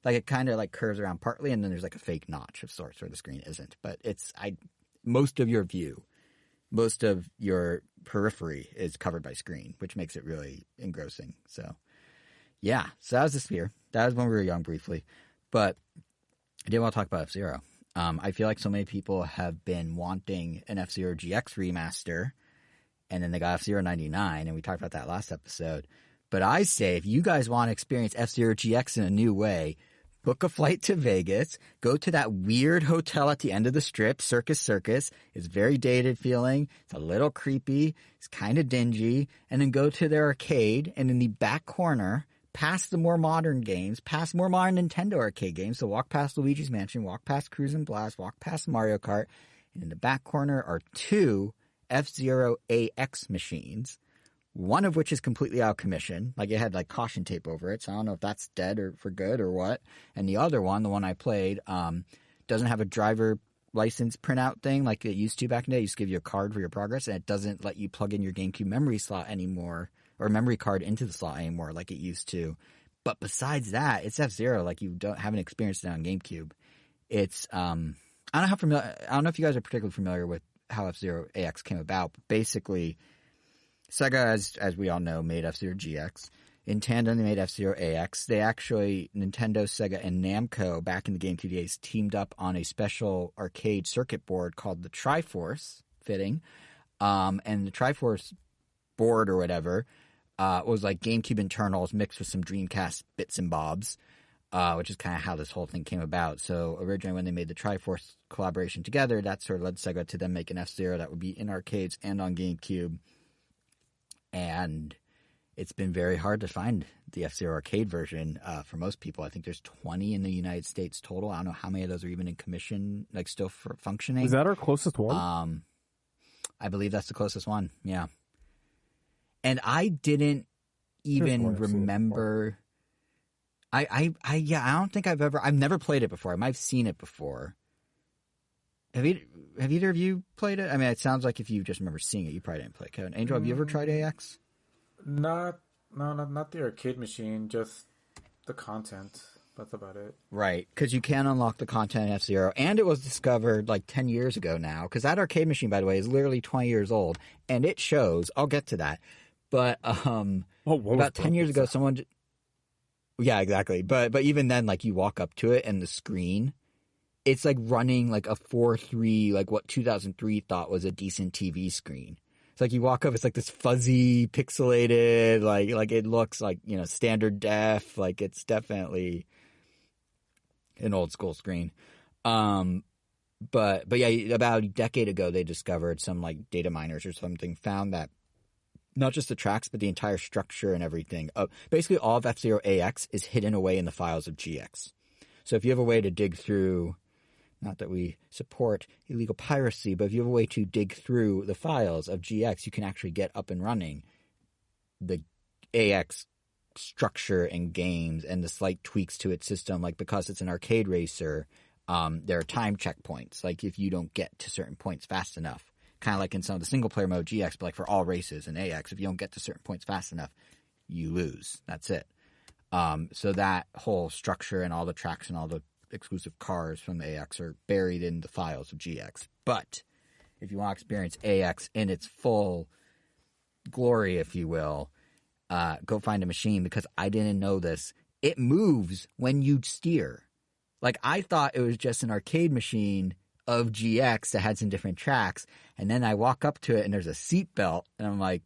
S1: Like it kind of like curves around partly, and then there's like a fake notch of sorts where the screen isn't. But most of your view, most of your periphery is covered by screen, which makes it really engrossing. So, yeah. So that was the Sphere. That was when we were young briefly. But I did want to talk about F-Zero. I feel like so many people have been wanting an F-Zero GX remaster, and then they got F-Zero 99, and we talked about that last episode. But I say if you guys want to experience F-Zero GX in a new way, book a flight to Vegas, go to that weird hotel at the end of the strip, Circus. It's very dated feeling. It's a little creepy. It's kind of dingy. And then go to their arcade, and in the back corner, past the more modern games, past more modern Nintendo arcade games, so walk past Luigi's Mansion, walk past Cruise and Blast, walk past Mario Kart, and in the back corner are two F-Zero AX machines, one of which is completely out of commission. Like it had like caution tape over it, so I don't know if that's dead or for good or what. And the other one, the one I played, doesn't have a driver license printout thing like it used to back in the day. It used to give you a card for your progress, and it doesn't let you plug in your GameCube memory slot anymore, or memory card into the slot anymore like it used to. But besides that, it's F-Zero like you haven't experienced it on GameCube. It's I don't know if you guys are particularly familiar with how F-Zero AX came about, but basically Sega, as we all know, made F-Zero GX. In tandem, they made F-Zero AX. They actually, Nintendo, Sega, and Namco, back in the GameCube days, teamed up on a special arcade circuit board called the Triforce, fitting. And the Triforce board or whatever was like GameCube internals mixed with some Dreamcast bits and bobs, which is kind of how this whole thing came about. So originally when they made the Triforce collaboration together, that sort of led Sega to then make an F-Zero that would be in arcades and on GameCube. And it's been very hard to find the F-Zero arcade version for most people. I think there's 20 in the United States total. I don't know how many of those are even in commission, like still functioning.
S3: Is that our closest one?
S1: I believe that's the closest one, yeah. And I didn't even remember. I don't think I've never played it before. I might have seen it before. Have either of you played it? I mean, it sounds like if you just remember seeing it, you probably didn't play it. Kevin, Angel, have you ever tried AX?
S2: Not the arcade machine, just the content. That's about it.
S1: Right, because you can unlock the content in F-Zero, and it was discovered like 10 years ago now, because that arcade machine, by the way, is literally 20 years old, and it shows. I'll get to that. But about 10 years ago, someone... Yeah, exactly. But even then, like, you walk up to it, and the screen... It's like running like a 4.3, like what 2003 thought was a decent TV screen. It's like you walk up, it's like this fuzzy, pixelated, like it looks like, you know, standard def. Like it's definitely an old school screen. But yeah, about a decade ago, they discovered some like data miners or something found that not just the tracks, but the entire structure and everything. Basically, all of F-Zero AX is hidden away in the files of GX. So if you have a way to dig through... Not that we support illegal piracy, but if you have a way to dig through the files of GX, you can actually get up and running the AX structure and games and the slight tweaks to its system. Like because it's an arcade racer, there are time checkpoints. Like if you don't get to certain points fast enough, kind of like in some of the single player mode GX, but like for all races in AX, if you don't get to certain points fast enough, you lose. That's it. So that whole structure and all the tracks and all the exclusive cars from the AX are buried in the files of GX. But if you want to experience AX in its full glory, if you will, go find a machine, because I didn't know this. It moves when you steer. Like, I thought it was just an arcade machine of GX that had some different tracks, and then I walk up to it and there's a seat belt, and I'm like,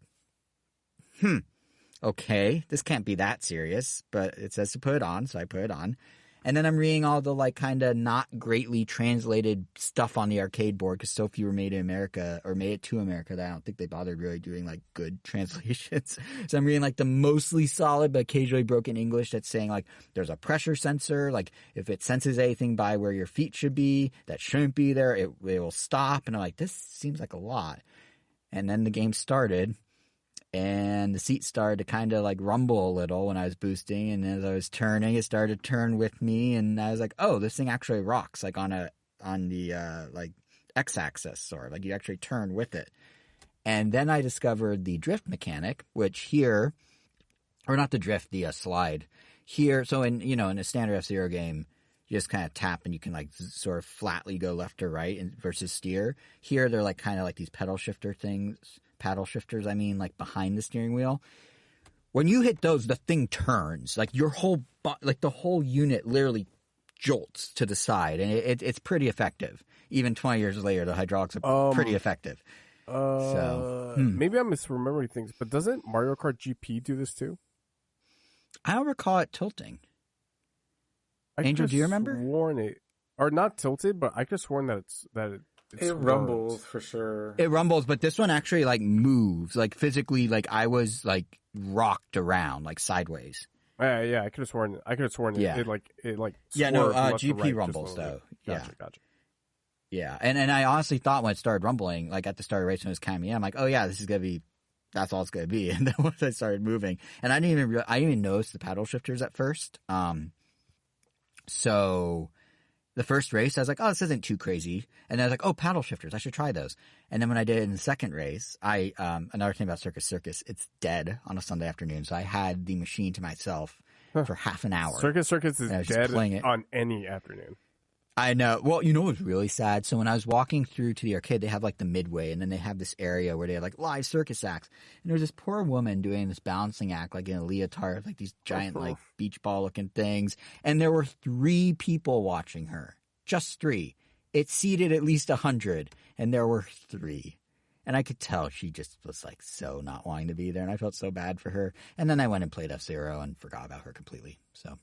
S1: okay, this can't be that serious, but it says to put it on, so I put it on. And then I'm reading all the, like, kind of not greatly translated stuff on the arcade board, because so few were made in America, or made it to America, that I don't think they bothered really doing, like, good translations. So I'm reading, like, the mostly solid but occasionally broken English that's saying, like, there's a pressure sensor, like, if it senses anything by where your feet should be that shouldn't be there, it will stop. And I'm like, this seems like a lot. And then the game started, and the seat started to kind of like rumble a little when I was boosting, and as I was turning, it started to turn with me, and I was like, "Oh, this thing actually rocks!" Like on the like x-axis, or like you actually turn with it. And then I discovered the drift mechanic, which here, or not the drift, the slide here. So in a standard F-Zero game, you just kind of tap and you can like sort of flatly go left or right versus steer. Here they're like kind of like these paddle shifters, like behind the steering wheel. When you hit those, the thing turns. Like your whole the whole unit literally jolts to the side, and it's pretty effective. Even 20 years later, the hydraulics are pretty effective.
S3: Maybe I'm misremembering things, but doesn't Mario Kart GP do this too?
S1: I don't recall it tilting. Angel, do you remember?
S3: Sworn it, or not tilted, but I could have sworn that it
S2: rumbles for sure.
S1: It rumbles, but this one actually like moves, like physically. Like I was like rocked around, like sideways.
S3: Yeah, I could have sworn.
S1: Yeah.
S3: It like.
S1: Yeah, no,
S3: GP
S1: GP rumbles though.
S3: Gotcha.
S1: Yeah, and I honestly thought when it started rumbling, like at the start of the race when it was coming in, I'm like, oh yeah, this is gonna be. That's all it's gonna be. And then once I started moving, and I didn't even notice the paddle shifters at first. So the first race, I was like, oh, this isn't too crazy. And then I was like, oh, paddle shifters, I should try those. And then when I did it in the second race, another thing about Circus, it's dead on a Sunday afternoon. So I had the machine to myself for half an hour.
S3: Circus is dead on any afternoon.
S1: I know. Well, you know what's really sad? So when I was walking through to the arcade, they have like the midway, and then they have this area where they have like live circus acts. And there's this poor woman doing this balancing act, like in a leotard, like these giant like beach ball looking things. And there were 3 people watching her. Just 3. It seated at least 100, and there were 3. And I could tell she just was like so not wanting to be there, and I felt so bad for her. And then I went and played F-Zero and forgot about her completely. So.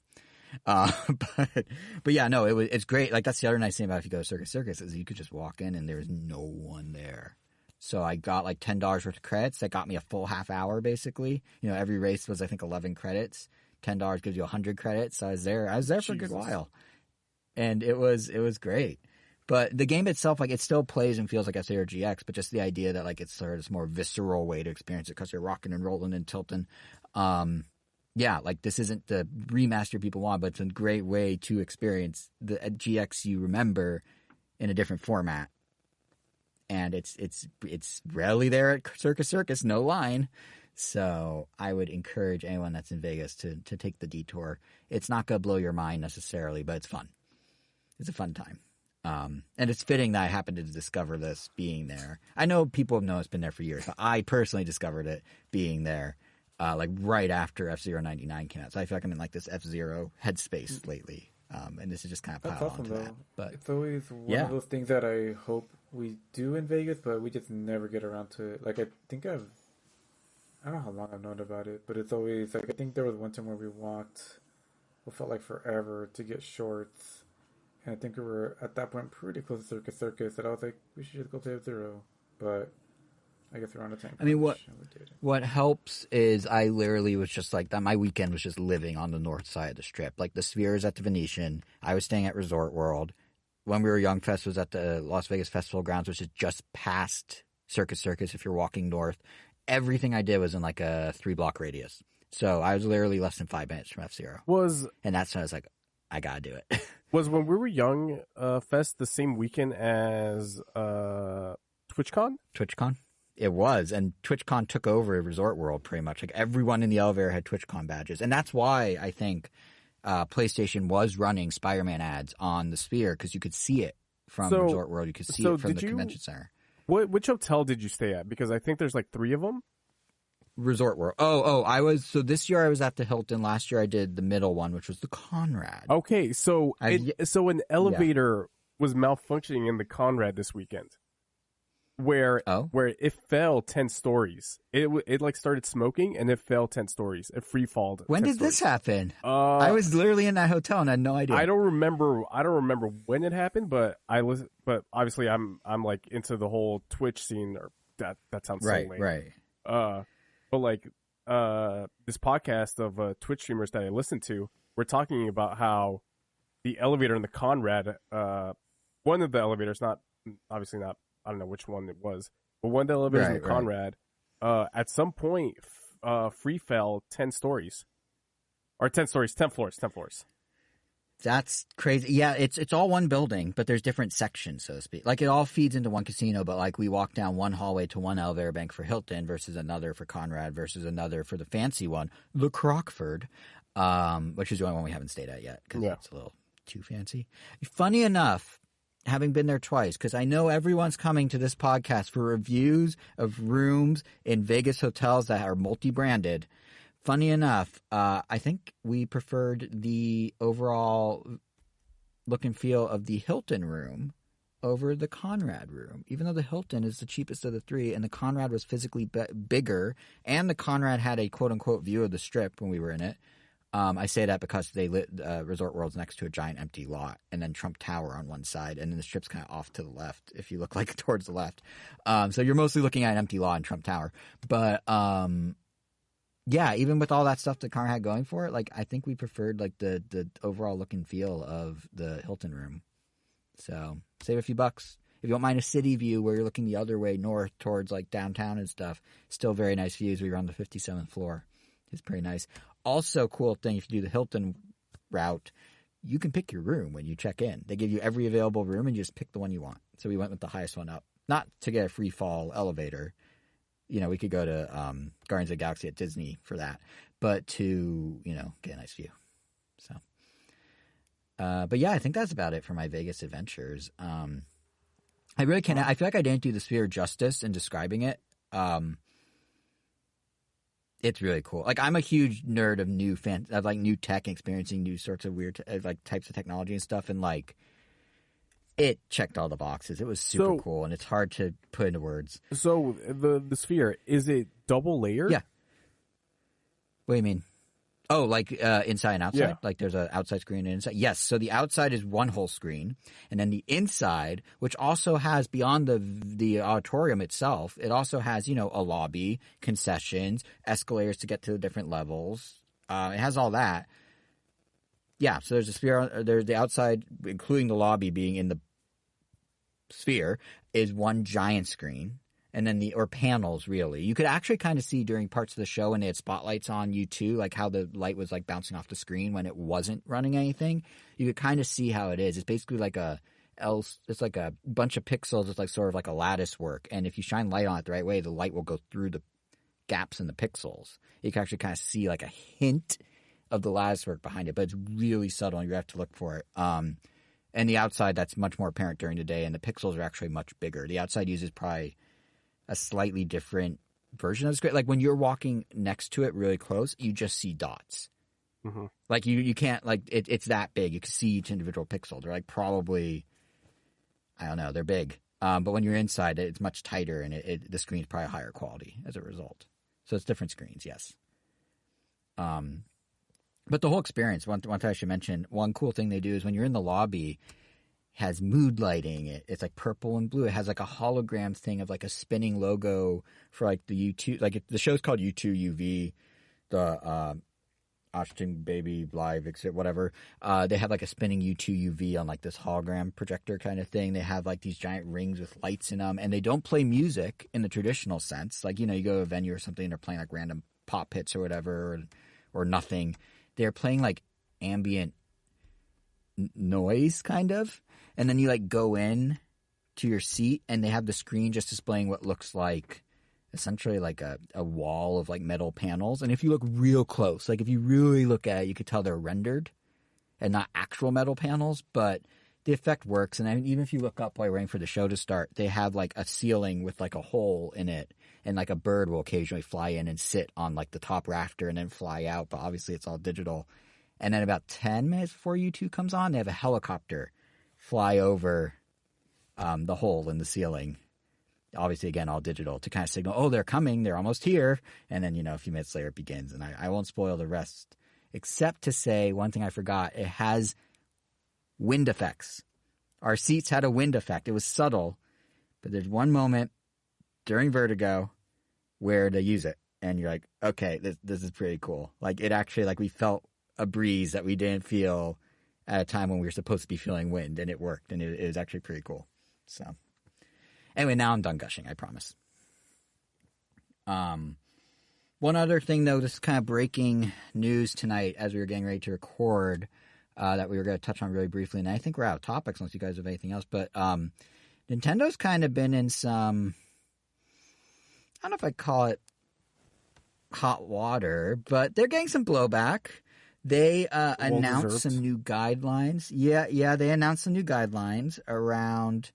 S1: But yeah, no, it's great. Like that's the other nice thing about if you go to Circus is you could just walk in and there's no one there. So I got like $10 worth of credits. That got me a full half hour basically. Every race was I think 11 credits. $10 gives you 100 credits. So I was there for a good while, and it was great. But the game itself, like it still plays and feels like F-Zero GX, but just the idea that like it's sort of this more visceral way to experience it because you're rocking and rolling and tilting. Yeah, like this isn't the remaster people want, but it's a great way to experience the GX you remember in a different format. And it's rarely there at Circus, no line. So I would encourage anyone that's in Vegas to take the detour. It's not going to blow your mind necessarily, but it's fun. It's a fun time. And it's fitting that I happened to discover this being there. I know people have known it's been there for years, but I personally discovered it being there. Like right after F-Zero 99 came out. So I feel like I'm in like this F-Zero headspace lately. And this is just kind of piled onto that. But
S2: it's always one of those things that I hope we do in Vegas, but we just never get around to it. Like I don't know how long I've known about it, but it's always like I think there was one time where we walked what felt like forever to get shorts. And I think we were at that point pretty close to Circus, and I was like, we should just go to F-Zero. But I guess around the time.
S1: I mean, what helps is I literally was just like that. My weekend was just living on the north side of the strip. Like the Sphere is at the Venetian. I was staying at Resort World. When we were young, Fest was at the Las Vegas Festival Grounds, which is just past Circus if you're walking north. Everything I did was in like a 3-block radius. So I was literally less than 5 minutes from F-Zero. And that's when I was like, I gotta do it.
S3: Was when we were young, Fest the same weekend as TwitchCon?
S1: TwitchCon? It was, and TwitchCon took over Resort World pretty much. Like everyone in the elevator had TwitchCon badges, and that's why I think PlayStation was running Spider-Man ads on the Sphere because you could see it from Resort World. You could see it from the convention center.
S3: Which hotel did you stay at? Because I think there's like 3 of them.
S1: Resort World. So this year I was at the Hilton. Last year I did the middle one, which was the Conrad.
S3: Okay, so an elevator was malfunctioning in the Conrad this weekend. Where it fell 10 stories. It like started smoking and it fell 10 stories. It free falled.
S1: When did this happen? I was literally in that hotel and I had no idea.
S3: I don't remember when it happened, but but obviously I'm like into the whole Twitch scene. Or that sounds so lame.
S1: Right.
S3: But like this podcast of Twitch streamers that I listen to, we're talking about how the elevator in the Conrad, one of the elevators, obviously not. I don't know which one it was, but one of the elevators in the Conrad, at some point, free fell 10 stories. Or 10 stories, 10 floors.
S1: That's crazy. Yeah, it's all one building, but there's different sections, so to speak. Like, it all feeds into one casino, but, like, we walk down one hallway to one elevator bank for Hilton versus another for Conrad versus another for the fancy one, the Crockford, which is the only one we haven't stayed at yet because it's a little too fancy. Funny enough, having been there twice, because I know everyone's coming to this podcast for reviews of rooms in Vegas hotels that are multi-branded. Funny enough, I think we preferred the overall look and feel of the Hilton room over the Conrad room, even though the Hilton is the cheapest of the 3 and the Conrad was physically bigger and the Conrad had a quote-unquote view of the Strip when we were in it. I say that because they lit Resort World's next to a giant empty lot and then Trump Tower on one side and then the Strip's kind of off to the left if you look like towards the left. So you're mostly looking at an empty lot and Trump Tower. But yeah, even with all that stuff the car had going for it, like I think we preferred like the overall look and feel of the Hilton room. So save a few bucks. If you don't mind a city view where you're looking the other way north towards like downtown and stuff, still very nice views. We were on the 57th floor. It's pretty nice. Also, cool thing, if you do the Hilton route, you can pick your room when you check in. They give you every available room and you just pick the one you want. So we went with the highest one up. Not to get a free fall elevator. You know, we could go to Guardians of the Galaxy at Disney for that. But to, get a nice view. So, but yeah, I think that's about it for my Vegas adventures. I really can't. I feel like I didn't do the Sphere justice in describing it. It's really cool. Like, I'm a huge nerd of new tech and experiencing new sorts of weird types of technology and stuff. And like, it checked all the boxes. It was super cool, and it's hard to put into words.
S3: So the Sphere, is it double layered?
S1: Yeah. What do you mean? Oh, like inside and outside?
S3: Yeah.
S1: Like there's an outside screen and inside? Yes. So the outside is one whole screen. And then the inside, which also has beyond the auditorium itself, it also has, a lobby, concessions, escalators to get to the different levels. It has all that. Yeah. So there's a Sphere. There's the outside, including the lobby being in the Sphere, is one giant screen. And then or panels, really. You could actually kind of see during parts of the show when they had spotlights on you too, like how the light was like bouncing off the screen when it wasn't running anything. You could kind of see how it is. It's basically like it's like a bunch of pixels. It's like sort of like a lattice work. And if you shine light on it the right way, the light will go through the gaps in the pixels. You can actually kind of see like a hint of the lattice work behind it, but it's really subtle and you have to look for it. And the outside, that's much more apparent during the day, and the pixels are actually much bigger. The outside uses probably a slightly different version of the screen. Like when you're walking next to it really close, you just see dots.
S3: Mm-hmm.
S1: Like you can't, like it's that big. You can see each individual pixel. They're like probably, I don't know, they're big. But when you're inside, it's much tighter and the screen's probably higher quality as a result. So it's different screens, yes. But the whole experience, one thing I should mention, one cool thing they do is when you're in the lobby, has mood lighting. It's like purple and blue. It has like a hologram thing of like a spinning logo for like the U2. Like the show's called U2 UV, the Austin Baby Live, whatever. They have like a spinning U2 UV on like this hologram projector kind of thing. They have like these giant rings with lights in them, and they don't play music in the traditional sense. Like, you go to a venue or something and they're playing like random pop hits or whatever, or nothing. They're playing like ambient noise kind of. And then you like go in to your seat and they have the screen just displaying what looks like essentially like a wall of like metal panels. And if you look real close, like if you really look at it, you could tell they're rendered and not actual metal panels, but the effect works. And I mean, even if you look up while you're waiting for the show to start, they have like a ceiling with like a hole in it, and like a bird will occasionally fly in and sit on like the top rafter and then fly out. But obviously it's all digital. And then about 10 minutes before U2 comes on, they have a helicopter fly over the hole in the ceiling. Obviously, again, all digital to kind of signal, oh, they're coming, they're almost here. And then, a few minutes later it begins. And I won't spoil the rest, except to say one thing I forgot. It has wind effects. Our seats had a wind effect. It was subtle, but there's one moment during Vertigo where they use it. And you're like, okay, this is pretty cool. Like, it actually, like, we felt a breeze that we didn't feel at a time when we were supposed to be feeling wind, and it worked. And it was actually pretty cool. So, anyway, now I'm done gushing, I promise. One other thing, though, this is kind of breaking news tonight as we were getting ready to record, that we were going to touch on really briefly, and I think we're out of topics unless you guys have anything else, but Nintendo's kind of been in some, I don't know if I'd call it hot water, but they're getting some blowback. They announced some new guidelines. Yeah, they announced some new guidelines around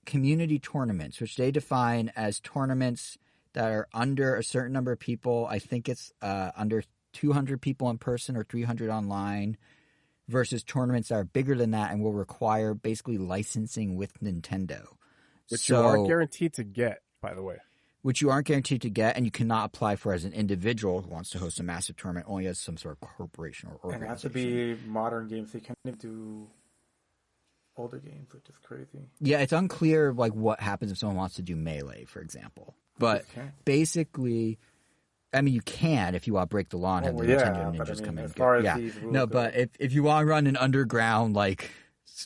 S1: community tournaments, which they define as tournaments that are under a certain number of people. I think it's under 200 people in person or 300 online, versus tournaments that are bigger than that and will require basically licensing with Nintendo.
S3: Which you aren't guaranteed to get, by the way.
S1: Which you aren't guaranteed to get, and you cannot apply for as an individual who wants to host a massive tournament, only as some sort of corporation or organization.
S2: And it has to be modern games. They can't even do older games, which is crazy.
S1: Yeah, it's unclear like what happens if someone wants to do Melee, for example. But basically, I mean, you can if you want to break the law and have the Nintendo Ninjas come in. No, but if you want to run an underground like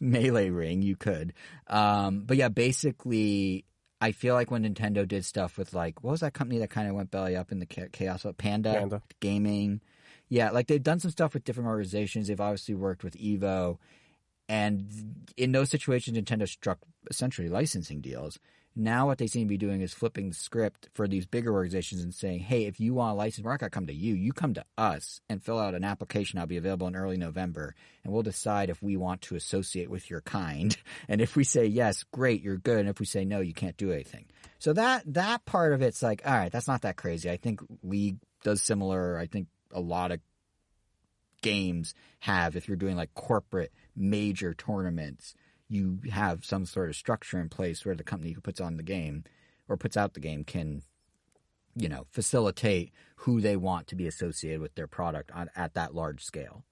S1: Melee ring, you could. But yeah, basically, I feel like when Nintendo did stuff with like, what was that company that kind of went belly up in the chaos? Panda Gaming. Yeah, like they've done some stuff with different organizations. They've obviously worked with Evo. And in those situations, Nintendo struck essentially licensing deals. Now what they seem to be doing is flipping the script for these bigger organizations and saying, hey, if you want a license, we're not going to come to you. You come to us and fill out an application. That'll be available in early November. And we'll decide if we want to associate with your kind. And if we say yes, great, you're good. And if we say no, you can't do anything. So that part of it's like, all right, that's not that crazy. I think League does similar. I think a lot of games have, if you're doing like corporate major tournaments, you have some sort of structure in place where the company who puts on the game or puts out the game can, facilitate who they want to be associated with their product at that large scale.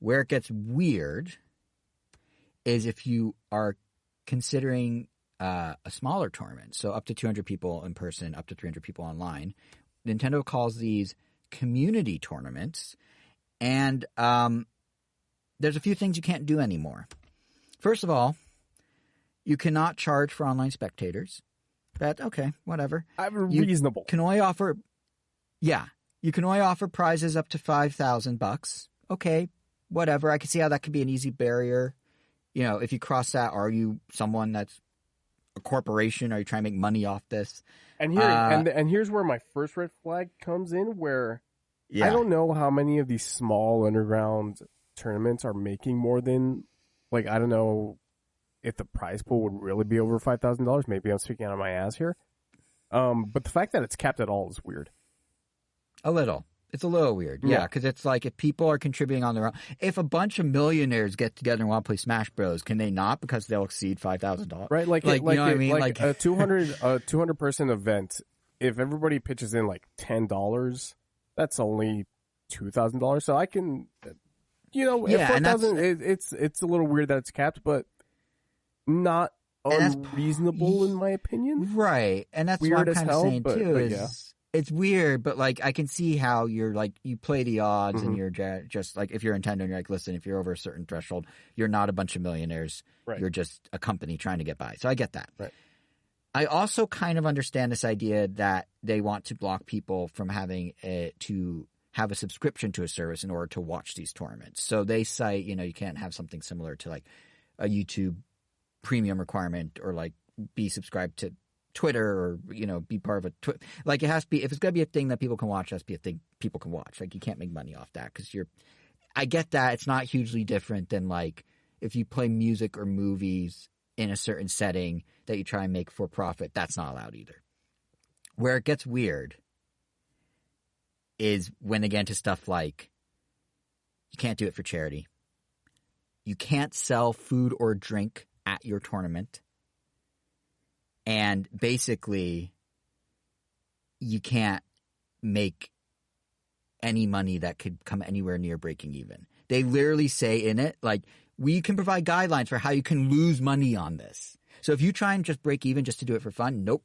S1: Where it gets weird is if you are considering a smaller tournament, so up to 200 people in person, up to 300 people online. Nintendo calls these community tournaments, and there's a few things you can't do anymore. First of all, you cannot charge for online spectators. Okay, whatever.
S3: Reasonable.
S1: You can only offer prizes up to $5,000. Okay, whatever. I can see how that could be an easy barrier. If you cross that, are you someone that's a corporation? Are you trying to make money off this?
S3: And here's where my first red flag comes in, where I don't know how many of these small underground tournaments are making more than, like, I don't know if the prize pool would really be over $5,000. Maybe I'm speaking out of my ass here. But the fact that it's capped at all is weird.
S1: A little. It's a little weird. Yeah, because it's like if people are contributing on their own. If a bunch of millionaires get together and want to play Smash Bros., can they not because they'll exceed $5,000?
S3: Right, like you know what I mean? Like a 200 person event, if everybody pitches in like $10, that's only $2,000. So I can, it's a little weird that it's capped, but not unreasonable in my opinion.
S1: Right, and that's
S3: weird
S1: what I'm kind of saying too.
S3: Is
S1: it's weird, but like I can see how you're like you play the odds, and you're just like if you're Nintendo, and you're like, listen, if you're over a certain threshold, you're not a bunch of millionaires.
S3: Right.
S1: You're just a company trying to get by. So I get that.
S3: Right.
S1: I also kind of understand this idea that they want to block people from having to have a subscription to a service in order to watch these tournaments. So they cite, you can't have something similar to like a YouTube premium requirement or like be subscribed to Twitter or, be part of a like it has to be, if it's going to be a thing that people can watch, it has to be a thing people can watch. Like you can't make money off that because I get that it's not hugely different than like if you play music or movies in a certain setting that you try and make for profit, that's not allowed either. Where it gets weird is when they get into stuff like you can't do it for charity. You can't sell food or drink at your tournament. And basically, you can't make any money that could come anywhere near breaking even. They literally say in it, like, we can provide guidelines for how you can lose money on this. So if you try and just break even just to do it for fun, nope.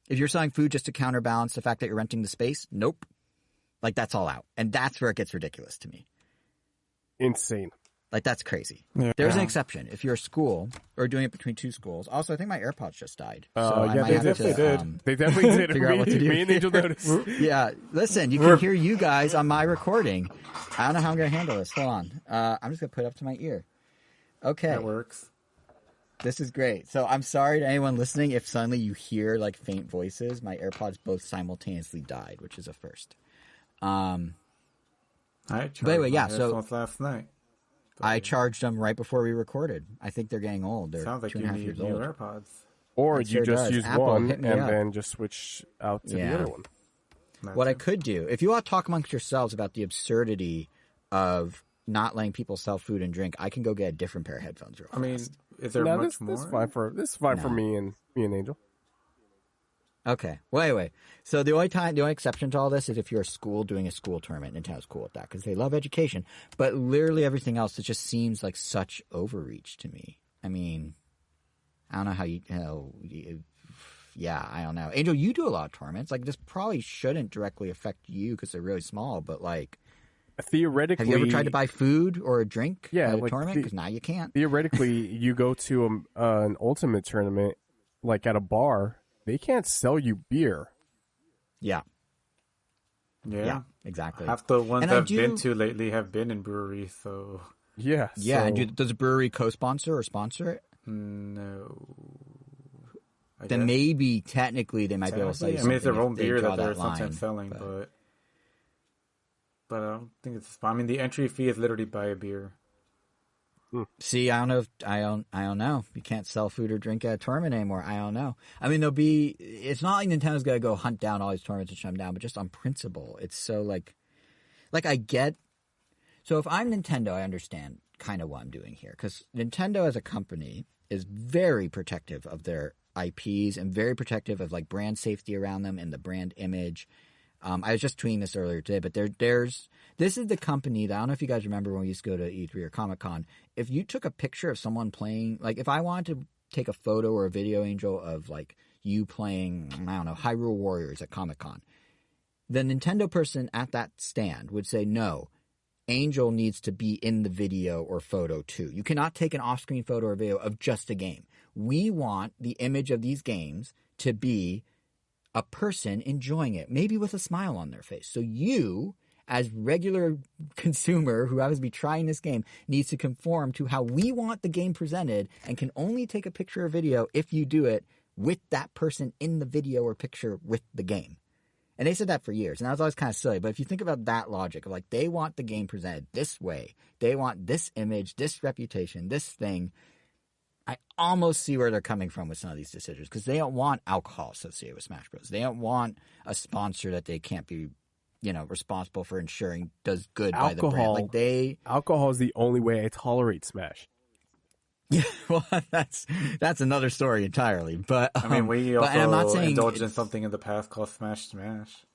S1: If you're selling food just to counterbalance the fact that you're renting the space, nope. Like, that's all out. And that's where it gets ridiculous to me.
S3: Insane.
S1: Like, that's crazy.
S2: Yeah.
S1: There's an exception. If you're a school or doing it between two schools. Also, I think my AirPods just died. So I might
S3: they
S1: have
S3: definitely
S1: to,
S3: did. They definitely did.
S1: figure out what to do.
S3: Me and Angel noticed.
S1: Yeah. Listen, you can hear you guys on my recording. I don't know how I'm going to handle this. Hold on. I'm just going to put it up to my ear. Okay.
S2: That works.
S1: This is great. So I'm sorry to anyone listening if suddenly you hear like faint voices. My AirPods both simultaneously died, which is a first.
S2: I charged
S1: anyway, yeah,
S2: my
S1: so-
S2: headphones last night.
S1: I charged them right before we recorded. I think they're getting old. They're
S2: Sounds like
S1: 2.5
S2: you need
S1: years
S2: new
S1: old.
S2: AirPods.
S3: Or
S1: It
S3: you
S1: sure
S3: just
S1: does.
S3: use
S1: Apple,
S3: one
S1: hit me
S3: and
S1: up.
S3: then just switch out to
S1: Yeah.
S3: the other one.
S1: What I could do, if you want to talk amongst yourselves about the absurdity of not letting people sell food and drink, I can go get a different pair of headphones real
S2: I mean,
S1: fast.
S2: is there
S3: No,
S2: much
S3: this
S2: more?
S3: is fine for me and Angel.
S1: Okay. Well, anyway, so the only exception to all this is if you're a school doing a school tournament. Nintendo's cool with that because they love education. But literally everything else, it just seems like such overreach to me. I mean, I don't know how yeah, I don't know. Angel, you do a lot of tournaments. Like, this probably shouldn't directly affect you because they're really small. But like,
S3: Theoretically,
S1: have you ever tried to buy food or a drink
S3: Yeah,
S1: at a
S3: like
S1: tournament? Because now you can't.
S3: theoretically, you go to an ultimate tournament, like at a bar, they can't sell you beer.
S1: Yeah.
S2: Yeah.
S1: Yeah. Exactly.
S2: Half the ones
S1: And I
S2: I've been
S1: do-
S2: to lately have been in breweries, so
S3: Yeah.
S1: Yeah.
S3: so-
S1: And does a brewery co-sponsor or sponsor it?
S2: no. I
S1: Then
S2: guess.
S1: maybe technically they might be able to sell you
S2: I mean, it's their
S1: something
S2: own
S1: if they
S2: beer
S1: draw
S2: that they're
S1: line,
S2: sometimes selling,
S1: but-
S2: but I don't think it's. I mean, the entry fee is literally buy a beer.
S1: See, I don't know. I don't know. You can't sell food or drink at a tournament anymore. I don't know. I mean, it's not like Nintendo's gonna go hunt down all these tournaments and shut them down, but just on principle, it's so like I get. So if I'm Nintendo, I understand kind of what I'm doing here because Nintendo as a company is very protective of their IPs and very protective of like brand safety around them and the brand image. I was just tweeting this earlier today, but this is the company that I don't know if you guys remember when we used to go to E3 or Comic-Con. If you took a picture of someone playing, like if I wanted to take a photo or a video, Angel, of like you playing, I don't know, Hyrule Warriors at Comic-Con, the Nintendo person at that stand would say, no, Angel needs to be in the video or photo too. You cannot take an off-screen photo or video of just a game. We want the image of these games to be a person enjoying it, maybe with a smile on their face. So you, as regular consumer who happens to be trying this game, needs to conform to how we want the game presented and can only take a picture or video if you do it with that person in the video or picture with the game. And they said that for years, and that was always kind of silly. But if you think about that logic of like they want the game presented this way, they want this image, this reputation, this thing, I almost see where they're coming from with some of these decisions because they don't want alcohol associated with Smash Bros. They don't want a sponsor that they can't be, responsible for ensuring does good by the brand. Like
S3: alcohol is the only way I tolerate Smash.
S1: Yeah, well, that's another story entirely. But
S2: I mean, we
S1: but, and I'm not
S2: also
S1: saying
S2: indulged in something in the past called Smash Smash.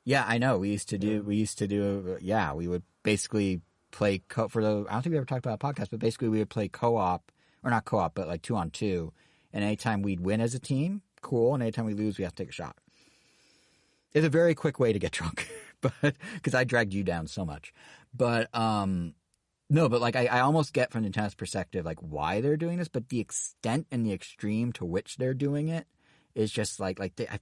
S1: Yeah, I know. We used to do. Yeah, we would basically play I don't think we ever talked about a podcast, but basically we would play co-op. Or not co-op, but like 2-on-2. And anytime we'd win as a team, cool. And anytime we lose, we have to take a shot. It's a very quick way to get drunk, but because I dragged you down so much. But no, but like I almost get from Nintendo's perspective like why they're doing this, but the extent and the extreme to which they're doing it is just I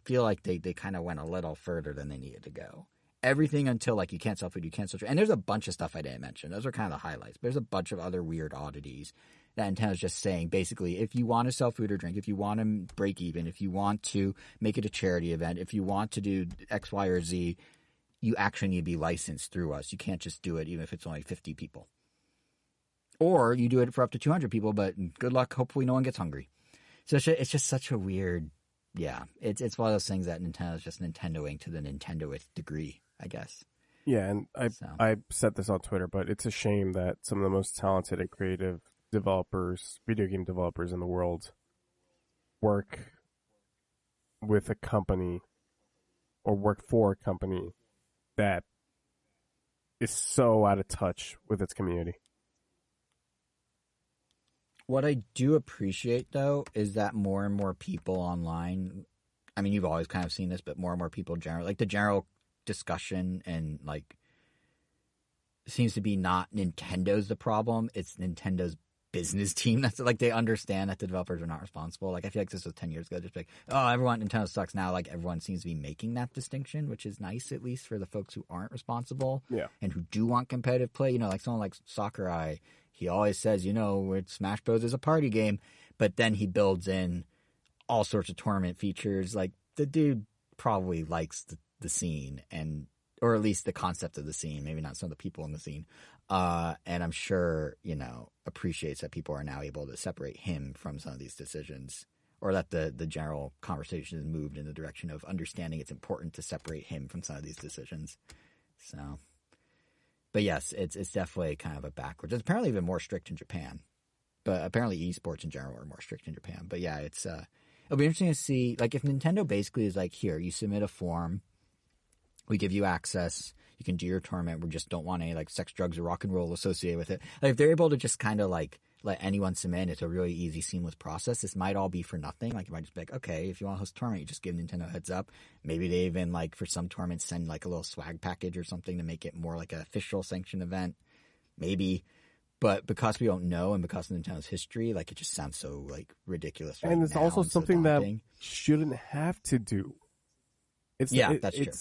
S1: feel like they kind of went a little further than they needed to go. everything until like you can't sell food, you can't sell. And there's a bunch of stuff I didn't mention. Those are kind of the highlights. But there's a bunch of other weird oddities that Nintendo's just saying, basically, if you want to sell food or drink, if you want to break even, if you want to make it a charity event, if you want to do X, Y, or Z, you actually need to be licensed through us. You can't just do it even if it's only 50 people. Or you do it for up to 200 people, but good luck. Hopefully no one gets hungry. So it's just such a weird, yeah. It's one of those things that Nintendo's just Nintendoing to the Nintendoist degree, I guess.
S3: Yeah, and I said this on Twitter, but it's a shame that some of the most talented and creative developers, video game developers in the world, work with a company or work for a company that is so out of touch with its community.
S1: What I do appreciate, though, is that more and more people online, I mean, you've always kind of seen this, but more and more people generally, like the general discussion and like, seems to be not Nintendo's the problem, it's Nintendo's business team. That's like, they understand that the developers are not responsible. Like, I feel like this was 10 years ago, just like, oh, everyone, Nintendo sucks now. Like, everyone seems to be making that distinction, which is nice, at least for the folks who aren't responsible and who do want competitive play. You know, like someone like Sakurai, he always says, you know, Smash Bros. Is a party game, but then he builds in all sorts of tournament features. Like, the dude probably likes the scene, and or at least the concept of the scene, maybe not some of the people in the scene. And I'm sure, you know, appreciates that people are now able to separate him from some of these decisions, or that the general conversation has moved in the direction of understanding it's important to separate him from some of these decisions. So... But yes, it's definitely kind of a backwards. It's apparently even more strict in Japan, but apparently esports in general are more strict in Japan. But yeah, it'll be interesting to see, like, if Nintendo basically is like, here, you submit a form, we give you access, you can do your tournament, we just don't want any like sex, drugs, or rock and roll associated with it. Like, if they're able to just kind of like let anyone submit, it's a really easy, seamless process. This might all be for nothing. Like, it might just be like, okay, if you want to host a tournament, you just give Nintendo a heads up. Maybe they even, like, for some tournaments, send like a little swag package or something to make it more like an official sanctioned event. Maybe. But because we don't know, and because of Nintendo's history, like, it just sounds so like ridiculous. Right,
S3: and it's
S1: now,
S3: also
S1: and
S3: something
S1: so
S3: that shouldn't have to do.
S1: That's true.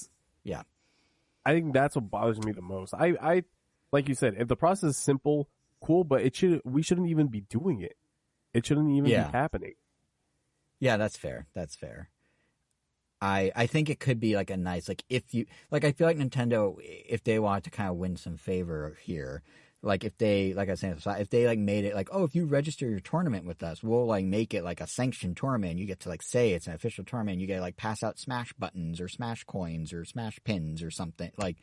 S1: Yeah.
S3: I think that's what bothers me the most. I like you said, if the process is simple, cool, but we shouldn't even be doing it. It shouldn't even be happening.
S1: Yeah, that's fair. That's fair. I think it could be like a nice, like, if you, like, I feel like Nintendo, if they wanted to kind of win some favor here, like, if they, like I was saying, if they like made it like, oh, if you register your tournament with us, we'll like make it like a sanctioned tournament. You get to like say it's an official tournament. You get to like pass out Smash buttons or Smash coins or Smash pins or something. Like,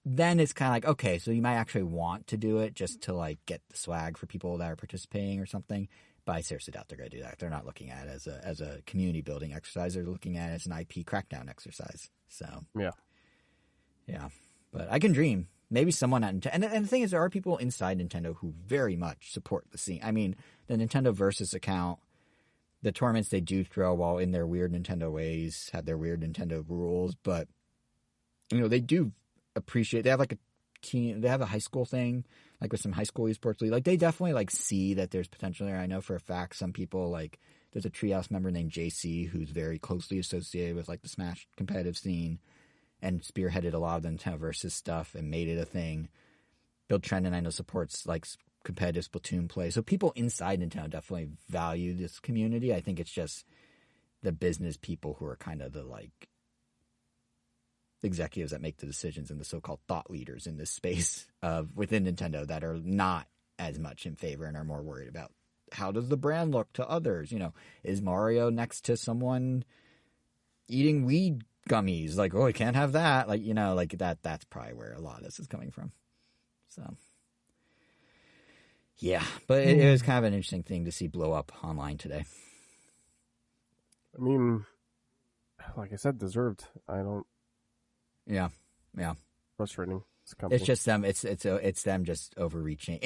S1: then it's kind of like, okay, so you might actually want to do it just to like get the swag for people that are participating or something. But I seriously doubt they're going to do that. They're not looking at it as a community building exercise. They're looking at it as an IP crackdown exercise. So yeah. But I can dream. Maybe someone at Nintendo, and the thing is, there are people inside Nintendo who very much support the scene. I mean, the Nintendo Versus account, the tournaments they do throw, while in their weird Nintendo ways, have their weird Nintendo rules, but you know, they do appreciate. They have like they have a high school thing, like with some high school esports league. Like, they definitely like see that there's potential there. I know for a fact some people, like, there's a Treehouse member named JC who's very closely associated with like the Smash competitive scene and spearheaded a lot of the Nintendo Versus stuff and made it a thing. Bill Trendon, I know, supports like competitive Splatoon play. So people inside Nintendo definitely value this community. I think it's just the business people who are kind of the like executives that make the decisions and the so-called thought leaders in this space of within Nintendo that are not as much in favor and are more worried about how does the brand look to others. You know, is Mario next to someone eating weed gummies? Like, oh, I can't have that. Like, you know, like that's probably where a lot of this is coming from. So yeah, but it was kind of an interesting thing to see blow up online today.
S3: I mean, like I said, deserved. I don't.
S1: Yeah.
S3: Frustrating.
S1: It's just them. It's them just overreaching.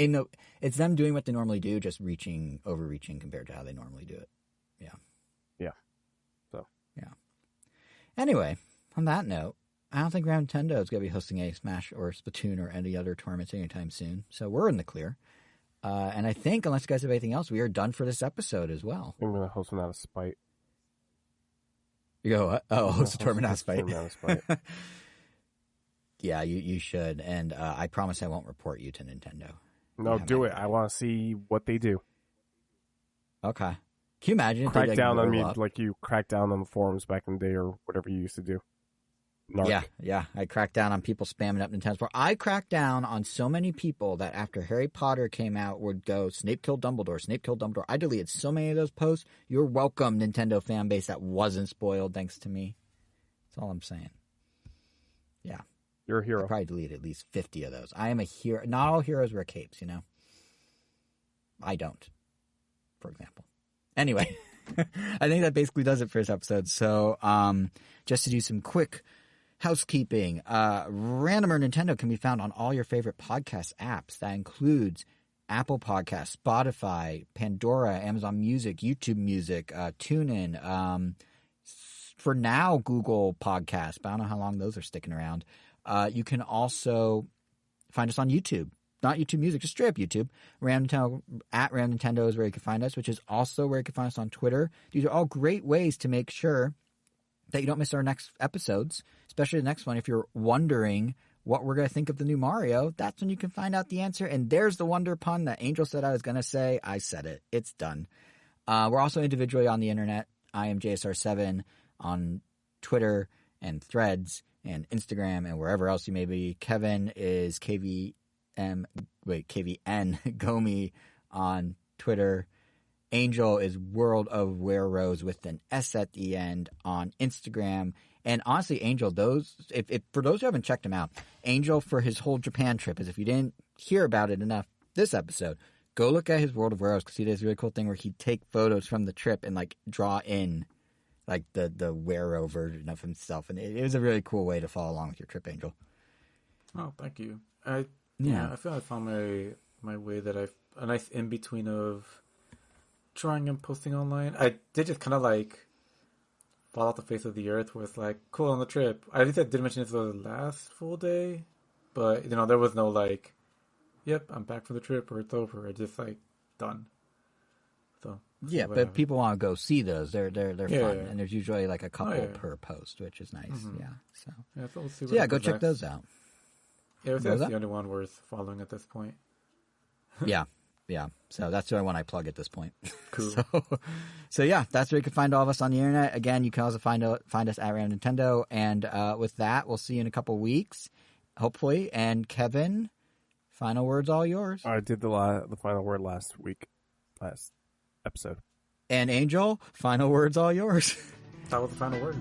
S1: It's them doing what they normally do, just overreaching compared to how they normally do it. Yeah.
S3: So.
S1: Yeah. Anyway, on that note, I don't think Nintendo is going to be hosting a Smash or Splatoon or any other tournaments anytime soon. So we're in the clear. And I think, unless you guys have anything else, we are done for this episode as well.
S3: I'm going to host them out of spite.
S1: You go, host a tournament out of spite. Yeah, you should. And I promise I won't report you to Nintendo.
S3: No, do it. I want to see what they do.
S1: Okay. Can you imagine if
S3: Crack
S1: they
S3: down on me
S1: up?
S3: like you cracked down on the forums back in the day or whatever you used to do. Narc.
S1: Yeah. I cracked down on people spamming up Nintendo Sport. I cracked down on so many people that after Harry Potter came out would go, Snape killed Dumbledore, Snape killed Dumbledore. I deleted so many of those posts. You're welcome, Nintendo fan base that wasn't spoiled thanks to me. That's all I'm saying. Yeah.
S3: You're a hero.
S1: I probably deleted at least 50 of those. I am a hero. Not all heroes wear capes, I don't, for example. Anyway, I think that basically does it for this episode. So just to do some quick housekeeping, Randomer Nintendo can be found on all your favorite podcast apps. That includes Apple Podcasts, Spotify, Pandora, Amazon Music, YouTube Music, TuneIn, for now, Google Podcasts, but I don't know how long those are sticking around. You can also find us on YouTube. Not YouTube Music, just straight up YouTube. At Random Nintendo is where you can find us, which is also where you can find us on Twitter. These are all great ways to make sure that you don't miss our next episodes, especially the next one. If you're wondering what we're going to think of the new Mario, that's when you can find out the answer. And there's the wonder pun that Angel said I was going to say. I said it. It's done. We're also individually on the internet. I am JSR7 on Twitter and Threads and Instagram and wherever else you may be. Kevin is KVN Gomi on Twitter. Angel is World of Wererose with an S at the end on Instagram. And honestly, Angel, if for those who haven't checked him out, Angel for his whole Japan trip, is if you didn't hear about it enough this episode, go look at his World of Wererose because he does a really cool thing where he'd take photos from the trip and draw in the Wero version of himself. And it was a really cool way to follow along with your trip, Angel.
S2: Oh, thank you. I feel I found my way that a nice in between of drawing and posting online. I did just kind of fall off the face of the earth with cool on the trip. I think I did mention this was the last full day, but there was no yep, I'm back from the trip or it's over. I just done. So
S1: yeah, but people want to go see those. They're fun, and there's usually a couple per post, which is nice. Mm-hmm. Yeah, so
S2: we'll see
S1: go check those out.
S2: Yeah, that's the only one worth following at this point.
S1: Yeah. So that's the only one I plug at this point.
S2: Cool.
S1: So yeah, that's where you can find all of us on the internet. Again, you can also find us at Random Nintendo. And with that, we'll see you in a couple weeks, hopefully. And Kevin, final words all yours.
S3: I did the final word last episode.
S1: And Angel, final words all yours.
S2: That was the final word.